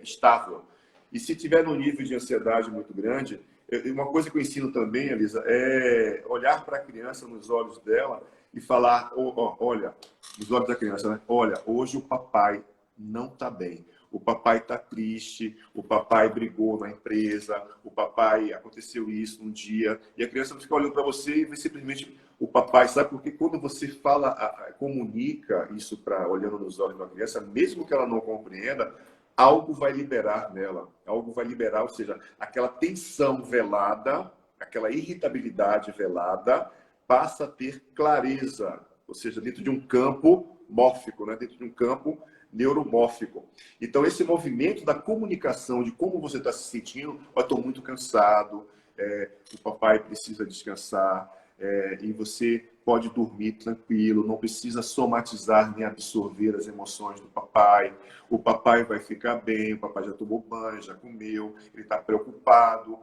estável. E se tiver num nível de ansiedade muito grande, uma coisa que eu ensino também, Elisa, é olhar para a criança nos olhos dela e falar, olha, nos olhos da criança, né? Olha, hoje o papai não está bem. O papai está triste, o papai brigou na empresa, o papai aconteceu isso um dia, e a criança não fica olhando para você e vê simplesmente o papai, sabe? Porque quando você fala, comunica isso olhando nos olhos da criança, mesmo que ela não compreenda, algo vai liberar nela, algo vai liberar, ou seja, aquela tensão velada, aquela irritabilidade velada, passa a ter clareza, ou seja, dentro de um campo mórfico, né? Dentro de um campo neuromórfico. Então, esse movimento da comunicação, de como você está se sentindo, eu estou muito cansado, o papai precisa descansar, e você pode dormir tranquilo, não precisa somatizar nem absorver as emoções do papai. O papai vai ficar bem, o papai já tomou banho, já comeu, ele está preocupado.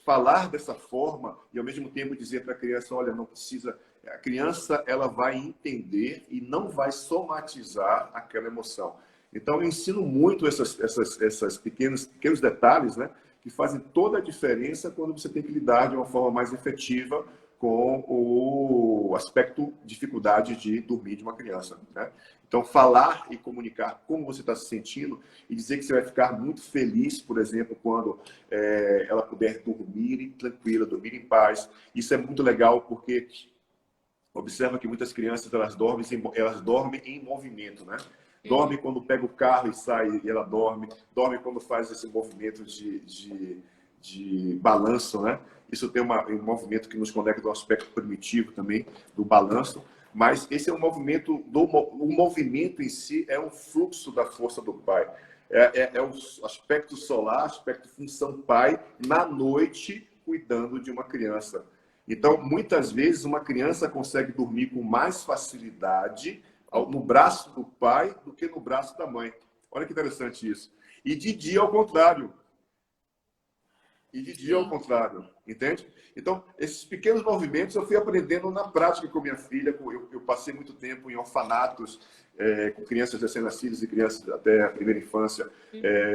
Falar dessa forma e, ao mesmo tempo, dizer para a criança, olha, não precisa... A criança ela vai entender e não vai somatizar aquela emoção. Então, eu ensino muito essas pequenos detalhes, né, que fazem toda a diferença quando você tem que lidar de uma forma mais efetiva com o aspecto dificuldade de dormir de uma criança, né? Então, falar e comunicar como você está se sentindo e dizer que você vai ficar muito feliz, por exemplo, quando ela puder dormir tranquila, dormir em paz. Isso é muito legal porque observa que muitas crianças elas dormem em movimento, né? dorme quando pega o carro e sai e ela dorme, dorme quando faz esse movimento de balanço, né? Isso tem um movimento que nos conecta ao aspecto primitivo também, do balanço, mas esse é um movimento, o movimento em si é um fluxo da força do Pai. É o aspecto solar, aspecto função Pai, na noite, cuidando de uma criança. Então, muitas vezes, uma criança consegue dormir com mais facilidade no braço do pai do que no braço da mãe. Olha que interessante isso. E de dia, ao contrário. Entende? Então, esses pequenos movimentos eu fui aprendendo na prática com minha filha. Eu passei muito tempo em orfanatos, com crianças recém-nascidas e crianças até a primeira infância,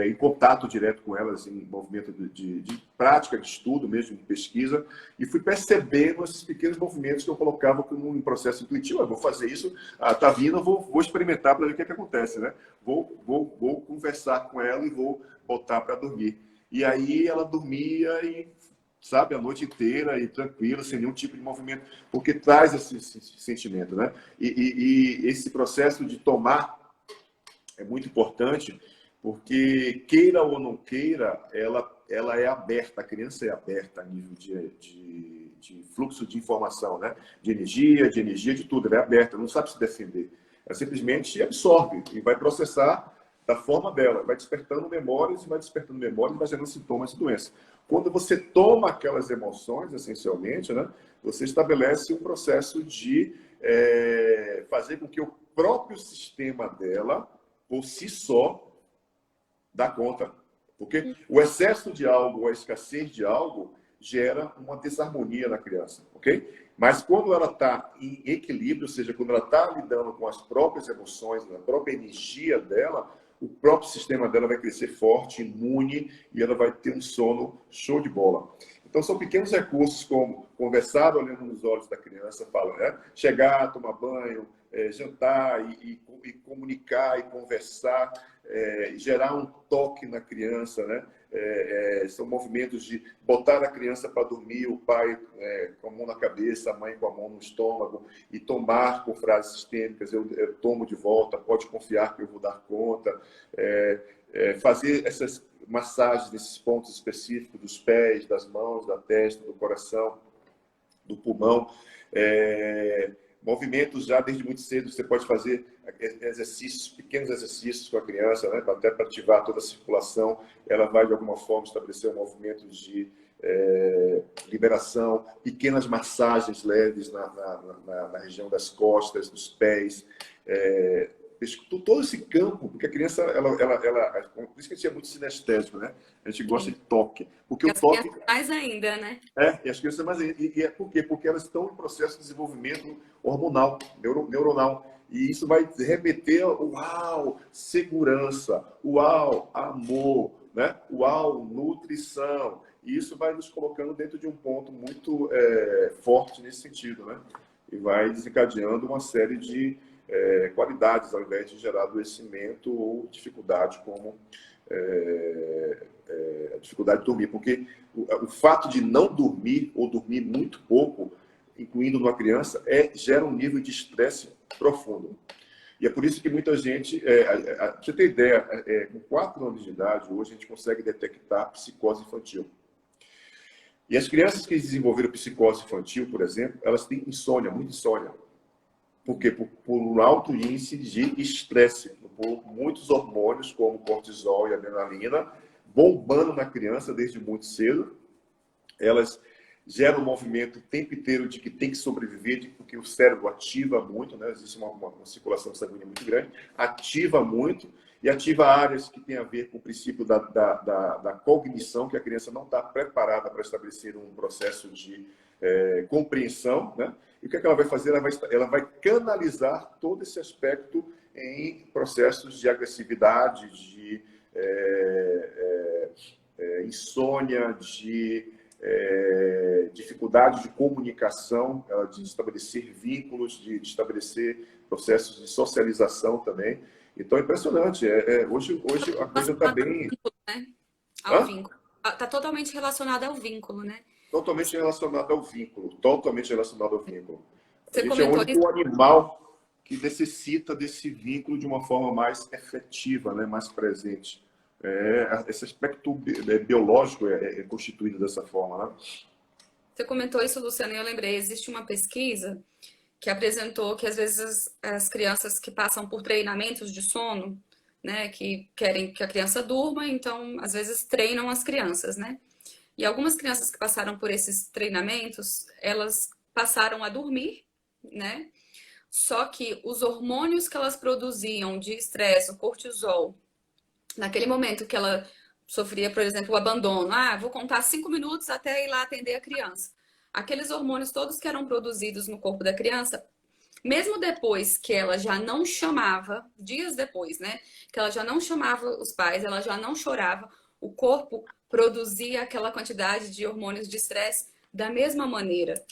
em contato direto com elas, em movimento de prática, de estudo mesmo, de pesquisa, e fui percebendo esses pequenos movimentos que eu colocava como um processo intuitivo. Eu vou fazer isso, tá vindo, eu vou experimentar para ver o que acontece, né? Vou conversar com ela e vou botar para dormir. E aí ela dormia e, sabe, a noite inteira e tranquila, sem nenhum tipo de movimento, porque traz esse sentimento, né? E esse processo de tomar é muito importante, porque queira ou não queira, ela é aberta, a criança é aberta a nível de fluxo de informação, né? De energia, de tudo, ela é aberta, não sabe se defender. Ela simplesmente absorve e vai processar da forma dela, vai despertando memórias, vai gerando sintomas de doença. Quando você toma aquelas emoções, essencialmente, né, você estabelece um processo de fazer com que o próprio sistema dela, por si só, dá conta. Porque o excesso de algo ou a escassez de algo gera uma desarmonia na criança, ok? Mas quando ela está em equilíbrio, ou seja, quando ela está lidando com as próprias emoções, a própria energia dela, o próprio sistema dela vai crescer forte, imune, e ela vai ter um sono show de bola. Então, são pequenos recursos como conversar olhando nos olhos da criança, né? Chegar, tomar banho, jantar e comunicar e conversar, gerar um toque na criança, né? São movimentos de botar a criança para dormir, o pai com a mão na cabeça, a mãe com a mão no estômago, e tomar com frases sistêmicas, eu tomo de volta, pode confiar que eu vou dar conta, fazer essas massagens nesses pontos específicos dos pés, das mãos, da testa, do coração, do pulmão, movimentos já desde muito cedo, você pode fazer exercícios, pequenos exercícios com a criança, né? Até para ativar toda a circulação, ela vai de alguma forma estabelecer um movimento de liberação, pequenas massagens leves na região das costas, dos pés, todo esse campo, porque a criança, por isso que a gente é muito sinestésico, né? A gente gosta de toque, porque o toque... mais ainda, né? E as crianças mais ainda. E por quê? Porque elas estão em processo de desenvolvimento hormonal, neuronal. E isso vai remeter ao uau, segurança, uau, amor, né? Uau, nutrição. E isso vai nos colocando dentro de um ponto muito forte nesse sentido, né? E vai desencadeando uma série de qualidades, ao invés de gerar adoecimento ou dificuldade, como a dificuldade de dormir. Porque o fato de não dormir ou dormir muito pouco, incluindo numa criança, gera um nível de estresse profundo. E é por isso que muita gente, pra você ter ideia, com 4 anos de idade, hoje a gente consegue detectar psicose infantil. E as crianças que desenvolveram psicose infantil, por exemplo, elas têm insônia, muita insônia. Por quê? Por um alto índice de estresse, por muitos hormônios, como cortisol e adrenalina, bombando na criança desde muito cedo. Elas geram um movimento o tempo inteiro de que tem que sobreviver, porque o cérebro ativa muito, né? Existe uma circulação sanguínea muito grande, ativa muito, e ativa áreas que têm a ver com o princípio da cognição, que a criança não está preparada para estabelecer um processo de compreensão, né? E o que ela vai fazer? Ela vai canalizar todo esse aspecto em processos de agressividade, de insônia, de dificuldade de comunicação, de estabelecer vínculos, de estabelecer processos de socialização também. Então, é impressionante. Hoje a coisa está bem... Né? Ao vínculo. Está totalmente relacionado ao vínculo, né? Totalmente relacionado ao vínculo. Totalmente relacionado ao vínculo. A Você gente é o comentou único animal que necessita desse vínculo de uma forma mais efetiva, né? Mais presente. Esse aspecto biológico é constituído dessa forma, né? Você comentou isso, Luciana, e eu lembrei, existe uma pesquisa que apresentou que às vezes as crianças que passam por treinamentos de sono, né, que querem que a criança durma, então às vezes treinam as crianças, né? E algumas crianças que passaram por esses treinamentos, elas passaram a dormir, né? Só que os hormônios que elas produziam de estresse, o cortisol, naquele momento que ela sofria, por exemplo, o abandono, vou contar 5 minutos até ir lá atender a criança. Aqueles hormônios todos que eram produzidos no corpo da criança, mesmo depois que ela já não chamava, dias depois, né? Que ela já não chamava os pais, ela já não chorava, o corpo produzia aquela quantidade de hormônios de estresse da mesma maneira,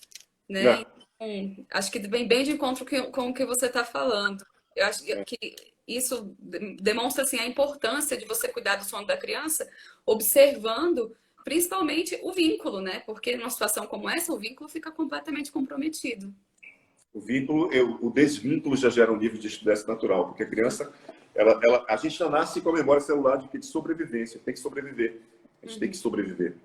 né? É, Então, acho que vem bem de encontro com o que você está falando. Eu acho que isso demonstra assim, a importância de você cuidar do sono da criança, observando principalmente o vínculo, né? Porque numa situação como essa, o vínculo fica completamente comprometido. o vínculo, o desvínculo já gera um nível de estresse natural, porque a criança, a gente já nasce com a memória celular de sobrevivência, tem que sobreviver. A gente tem que sobreviver.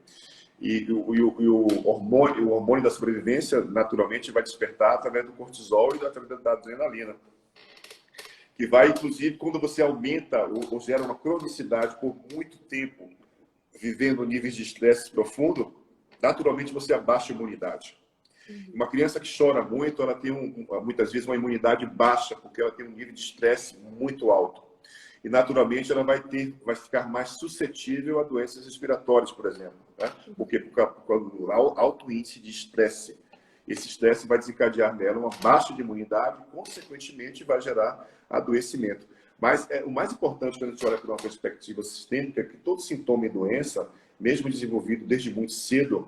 E o hormônio da sobrevivência, naturalmente, vai despertar através do cortisol e através da adrenalina. Que vai, inclusive, quando você aumenta ou gera uma cronicidade por muito tempo, vivendo níveis de estresse profundo, naturalmente você abaixa a imunidade. Uma criança que chora muito, ela tem muitas vezes uma imunidade baixa, porque ela tem um nível de estresse muito alto. E naturalmente ela vai ficar mais suscetível a doenças respiratórias, por exemplo, né? Porque por causa do alto índice de estresse. Esse estresse vai desencadear nela uma baixa de imunidade e, consequentemente, vai gerar adoecimento. Mas o mais importante quando a gente olha por uma perspectiva sistêmica é que todo sintoma e doença, mesmo desenvolvido desde muito cedo,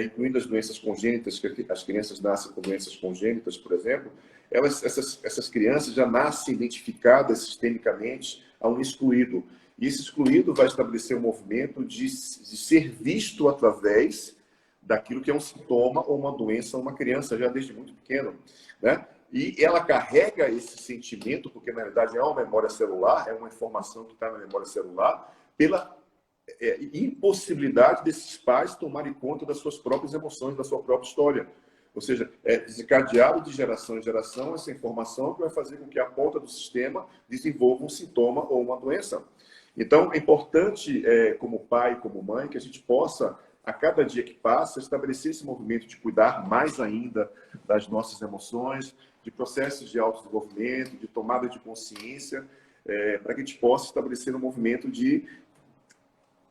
incluindo as doenças congênitas, que as crianças nascem com doenças congênitas, por exemplo, essas crianças já nascem identificadas sistemicamente a um excluído. E esse excluído vai estabelecer um movimento de ser visto através daquilo que é um sintoma ou uma doença, uma criança já desde muito pequeno, né? E ela carrega esse sentimento, porque na verdade é uma memória celular, é uma informação que está na memória celular, pela impossibilidade desses pais tomarem conta das suas próprias emoções, da sua própria história. Ou seja, é desencadeado de geração em geração essa informação que vai fazer com que a ponta do sistema desenvolva um sintoma ou uma doença. Então, é importante, como pai, como mãe, que a gente possa, a cada dia que passa, estabelecer esse movimento de cuidar mais ainda das nossas emoções, de processos de autodesenvolvimento, de tomada de consciência, para que a gente possa estabelecer um movimento de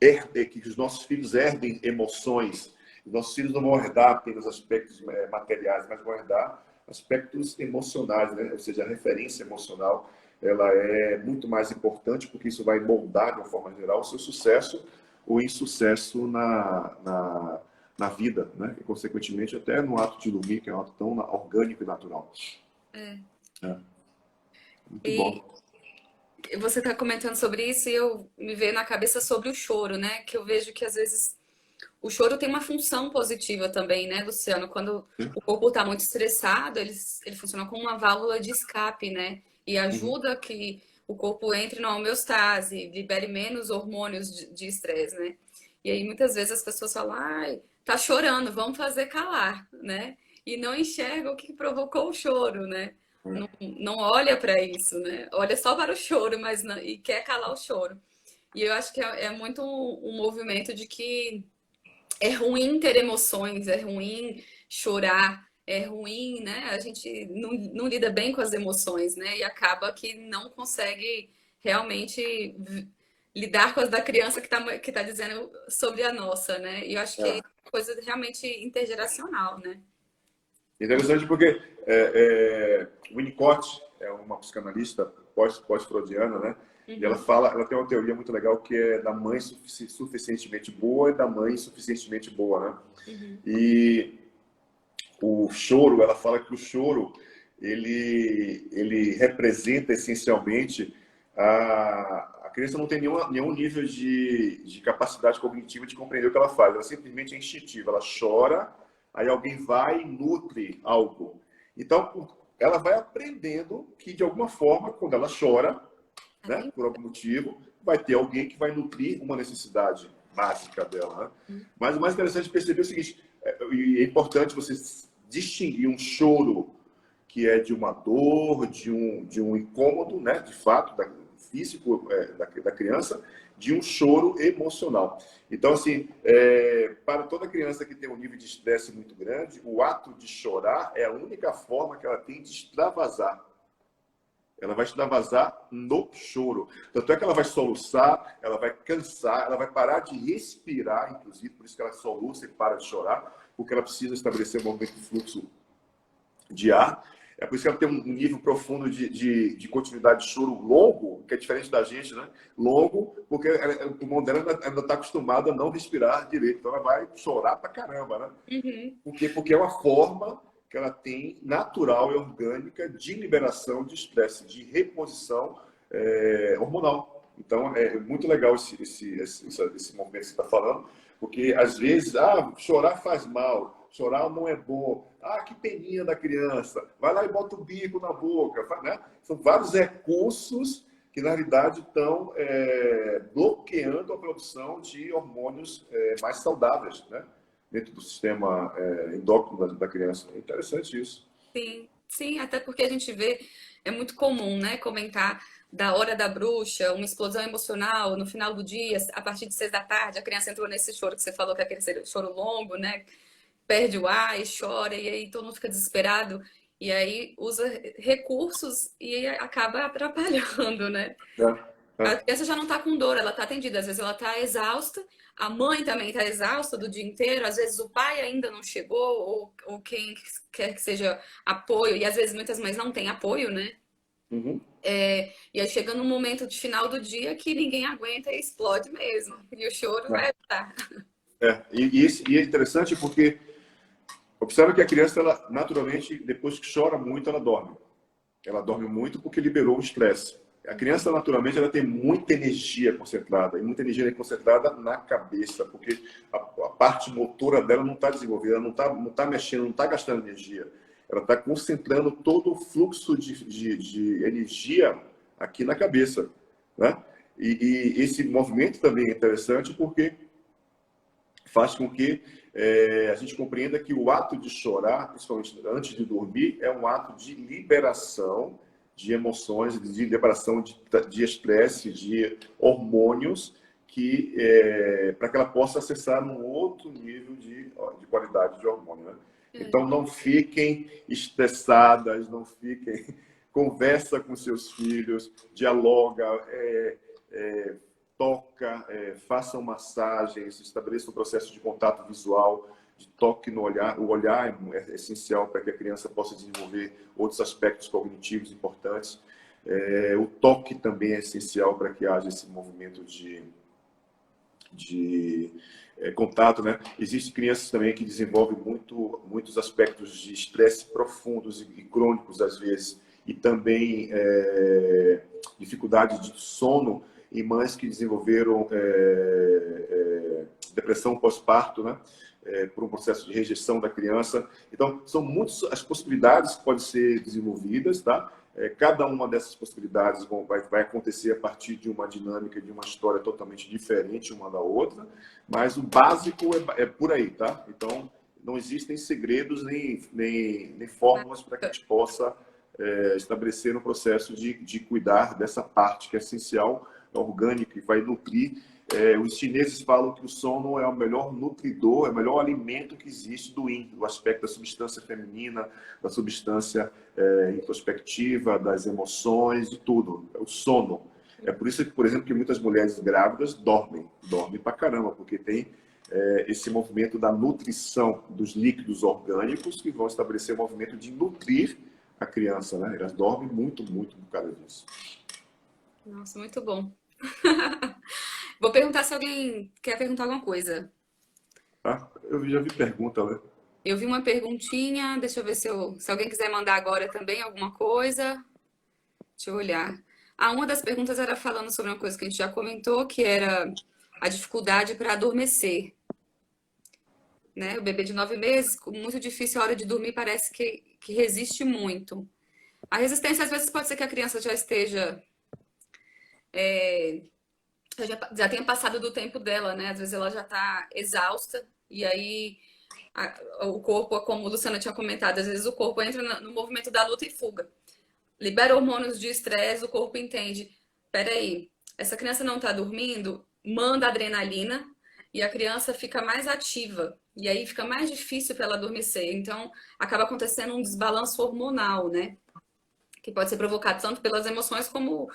que os nossos filhos herdem emoções. Os nossos filhos não vão herdar apenas aspectos materiais, mas vão herdar aspectos emocionais, né? Ou seja, a referência emocional ela é muito mais importante, porque isso vai moldar, de uma forma geral, o seu sucesso ou insucesso na vida, né? E, consequentemente, até no ato de dormir, que é um ato tão orgânico e natural. É. Muito E bom. você está comentando sobre isso e eu me veio na cabeça sobre o choro, né? Que eu vejo que às vezes o choro tem uma função positiva também, né, Luciano? Quando o corpo está muito estressado, ele funciona como uma válvula de escape, né? E Uhum. ajuda que o corpo entre na homeostase, libere menos hormônios de estresse, né? E aí muitas vezes as pessoas falam, ai, tá chorando, vamos fazer calar, né? E não enxerga o que provocou o choro, né? Não olha para isso, né? Olha só para o choro, mas não, e quer calar o choro. E eu acho que é muito um movimento de que é ruim ter emoções, é ruim chorar, é ruim, né? A gente não lida bem com as emoções, né? E acaba que não consegue realmente lidar com as da criança que tá dizendo sobre a nossa, né? E eu acho que é É. coisa realmente intergeracional, né? Interessante porque Winnicott é uma psicanalista pós-freudiana, né? E ela Uhum, fala, ela tem uma teoria muito legal que é da mãe suficientemente boa e da mãe insuficientemente boa, né? uhum, E o choro, ela fala que o choro ele representa essencialmente a criança não tem nenhum nível de capacidade cognitiva de compreender o que ela faz. Ela simplesmente é instintiva. Ela chora, aí alguém vai e nutre algo. Então, ela vai aprendendo que, de alguma forma, quando ela chora, Tá né, bem? por algum motivo, vai ter alguém que vai nutrir uma necessidade básica dela. Né? Mas o mais interessante é perceber o seguinte, e é importante você distinguir um choro que é de uma dor, de um incômodo, né, de fato, físico da criança, de um choro emocional. Então, assim, para toda criança que tem um nível de estresse muito grande, o ato de chorar é a única forma que ela tem de extravasar. Ela vai extravasar no choro. Tanto é que ela vai soluçar, ela vai cansar, ela vai parar de respirar, inclusive, por isso que ela soluça e para de chorar, porque ela precisa estabelecer um movimento de fluxo de ar. É por isso que ela tem um nível profundo de continuidade de choro longo, que é diferente da gente, né? Longo, porque o pulmão dela ainda está acostumado a não respirar direito. Então ela vai chorar pra caramba, né? Uhum. Porque é uma forma que ela tem natural e orgânica de liberação de estresse, de reposição hormonal. Então é muito legal esse movimento que você está falando, porque às vezes, chorar faz mal, chorar não é bom. Que peninha da criança, vai lá e bota o bico na boca. Né? São vários recursos que, na realidade, estão bloqueando a produção de hormônios mais saudáveis, né? Dentro do sistema endócrino da criança. É interessante isso. Sim, sim, até porque a gente vê, é muito comum, né, comentar da hora da bruxa, uma explosão emocional no final do dia, a partir de 6 da tarde, a criança entrou nesse choro que você falou, que é aquele choro longo, né, perde o ar e chora, e aí todo mundo fica desesperado, e aí usa recursos e acaba atrapalhando, né? É, A é. criança já não está com dor, ela está atendida. Às vezes ela está exausta, a mãe também está exausta do dia inteiro, às vezes o pai ainda não chegou, ou quem quer que seja apoio, e às vezes muitas mães não têm apoio, né? Uhum. E aí chega no momento de final do dia que ninguém aguenta e explode mesmo. E o choro vai estar. E é interessante porque observa que a criança, ela, naturalmente, depois que chora muito, ela dorme. Ela dorme muito porque liberou o estresse. A criança, naturalmente, ela tem muita energia concentrada, e muita energia concentrada na cabeça, porque a parte motora dela não está desenvolvida, ela não tá mexendo, não está gastando energia. Ela está concentrando todo o fluxo de energia aqui na cabeça. Né? E esse movimento também é interessante porque faz com que a gente compreenda que o ato de chorar, principalmente antes de dormir, é um ato de liberação de emoções, de liberação de estresse, de hormônios, que para que ela possa acessar um outro nível de qualidade de hormônio. Né? Então, não fiquem estressadas, não fiquem... Conversa com seus filhos, dialoga, toca, façam massagens, estabeleçam um processo de contato visual, de toque no olhar. O olhar é essencial para que a criança possa desenvolver outros aspectos cognitivos importantes. O toque também é essencial para que haja esse movimento de contato, né? Existem crianças também que desenvolvem muitos aspectos de estresse profundos e crônicos, às vezes, e também dificuldade de sono em mães que desenvolveram depressão pós-parto, né? Por um processo de rejeição da criança. Então, são muitas as possibilidades que podem ser desenvolvidas, tá? Cada uma dessas possibilidades vai acontecer a partir de uma dinâmica, de uma história totalmente diferente uma da outra, mas o básico é por aí, tá? Então, não existem segredos nem fórmulas para que a gente possa estabelecer um processo de cuidar dessa parte que é essencial, orgânica, e vai nutrir. Os chineses falam que o sono é o melhor nutridor, é o melhor alimento que existe do yin, do aspecto da substância feminina, da substância introspectiva, das emoções, de tudo. É o sono. É por isso que, por exemplo, que muitas mulheres grávidas dormem pra caramba, porque tem esse movimento da nutrição dos líquidos orgânicos que vão estabelecer o movimento de nutrir a criança, né? Elas dormem muito, muito por causa disso. Nossa, muito bom. Vou perguntar se alguém quer perguntar alguma coisa. Tá? Eu já vi pergunta, né? Eu vi uma perguntinha, deixa eu ver se alguém quiser mandar agora também alguma coisa. Deixa eu olhar. Uma das perguntas era falando sobre uma coisa que a gente já comentou, que era a dificuldade para adormecer, né? O bebê de 9 meses, muito difícil a hora de dormir, parece que resiste muito. A resistência, às vezes, pode ser que a criança já esteja, é, já tenha passado do tempo dela, né? Às vezes ela já está exausta, e aí o corpo, como a Luciana tinha comentado, às vezes o corpo entra no movimento da luta e fuga. Libera hormônios de estresse, o corpo entende, peraí, essa criança não está dormindo, manda adrenalina e a criança fica mais ativa. E aí fica mais difícil para ela adormecer. Então, acaba acontecendo um desbalanço hormonal, né? Que pode ser provocado tanto pelas emoções como,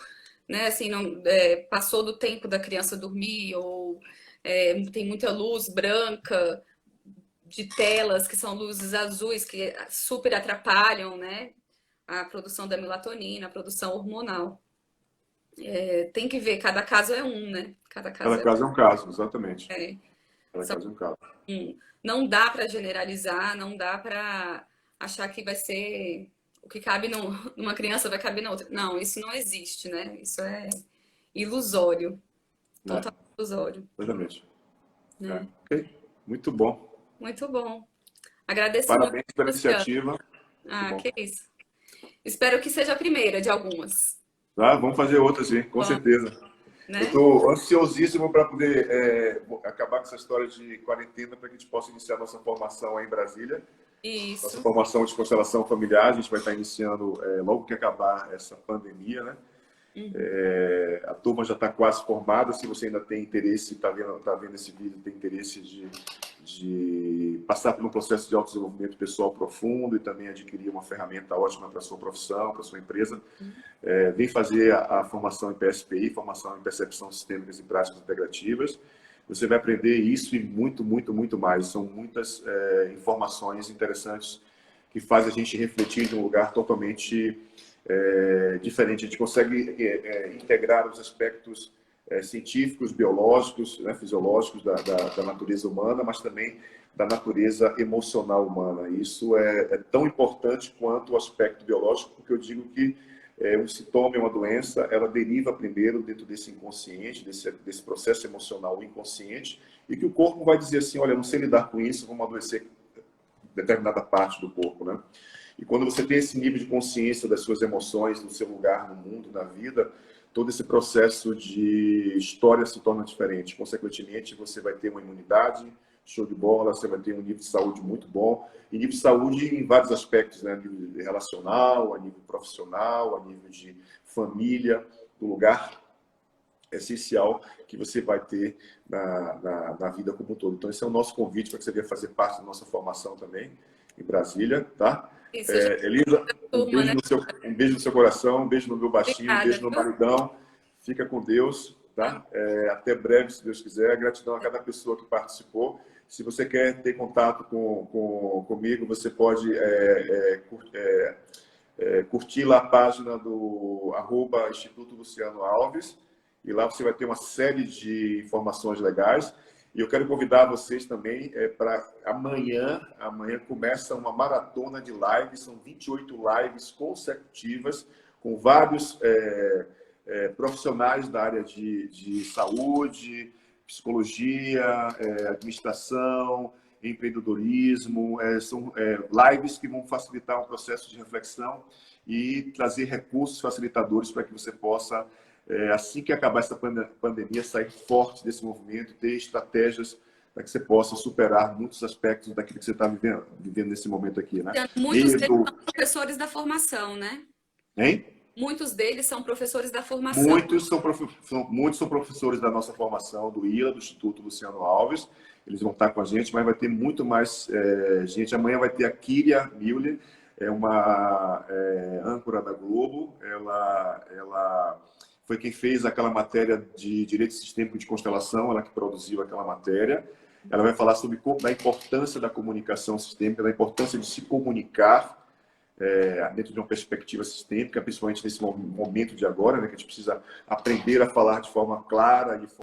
né, assim, não, passou do tempo da criança dormir, ou tem muita luz branca de telas, que são luzes azuis, que super atrapalham, né? A produção da melatonina, a produção hormonal. Tem que ver, cada caso é um, né? Cada caso Cada é caso é um caso, exatamente. um. Cada São caso é um caso. Não dá para generalizar, não dá para achar que vai ser o que cabe numa criança vai caber na outra. Não, isso não existe, né? Isso é ilusório, É, totalmente ilusório, exatamente. É. né? Ok, muito bom. Muito bom. Agradeço muito, Parabéns pela Luciano. iniciativa. Muito Ah, bom. que isso. Espero que seja a primeira de algumas. Tá? Vamos fazer outra, sim, com Vamos, certeza. Eu né? estou ansiosíssimo para poder acabar com essa história de quarentena para que a gente possa iniciar nossa formação aí em Brasília. Nossa Isso. formação de constelação familiar, a gente vai estar iniciando logo que acabar essa pandemia, né? Uhum. A turma já está quase formada. Se você ainda tem interesse, tá vendo esse vídeo, tem interesse de passar por um processo de autodesenvolvimento pessoal profundo e também adquirir uma ferramenta ótima para a sua profissão, para a sua empresa, vem fazer a formação em PSPI, formação em Percepção Sistêmicas e Práticas Integrativas. Você vai aprender isso e muito, muito, muito mais. São muitas informações interessantes que fazem a gente refletir de um lugar totalmente diferente. A gente consegue integrar os aspectos científicos, biológicos, né, fisiológicos da natureza humana, mas também da natureza emocional humana. Isso é tão importante quanto o aspecto biológico, porque eu digo que um sintoma, uma doença, ela deriva primeiro dentro desse inconsciente, desse processo emocional inconsciente, e que o corpo vai dizer assim, olha, não sei lidar com isso, vamos adoecer determinada parte do corpo, né? E quando você tem esse nível de consciência das suas emoções, do seu lugar no mundo, na vida, todo esse processo de história se torna diferente. Consequentemente, você vai ter uma imunidade, show de bola, você vai ter um nível de saúde muito bom. E nível de saúde em vários aspectos, né? A nível relacional, a nível profissional, a nível de família, do lugar essencial que você vai ter na vida como um todo. Então, esse é o nosso convite para que você venha fazer parte da nossa formação também, em Brasília, tá? Isso, eu já Elisa, turma, né? um beijo no seu coração, um beijo no meu baixinho, um Obrigada, beijo no viu? maridão. Fica com Deus, tá? Até breve, se Deus quiser. Gratidão a cada pessoa que participou. Se você quer ter contato comigo, você pode curtir lá a página do @Instituto Luciano Alves, e lá você vai ter uma série de informações legais. E eu quero convidar vocês também para amanhã. Amanhã começa uma maratona de lives, são 28 lives consecutivas, com vários profissionais da área de saúde, psicologia, administração, empreendedorismo. São lives que vão facilitar um processo de reflexão e trazer recursos facilitadores para que você possa, assim que acabar essa pandemia, sair forte desse movimento, ter estratégias para que você possa superar muitos aspectos daquilo que você está vivendo nesse momento aqui, né? Muitos deles são professores da formação, né? Hein? Muitos deles são professores da formação. Muitos são professores da nossa formação, do ILA, do Instituto Luciano Alves. Eles vão estar com a gente, mas vai ter muito mais gente. Amanhã vai ter a Kyria Müller, uma âncora da Globo. Ela foi quem fez aquela matéria de direito sistêmico de constelação, ela que produziu aquela matéria. Ela vai falar sobre a importância da comunicação sistêmica, da importância de se comunicar dentro de uma perspectiva sistêmica, principalmente nesse momento de agora, né, que a gente precisa aprender a falar de forma clara e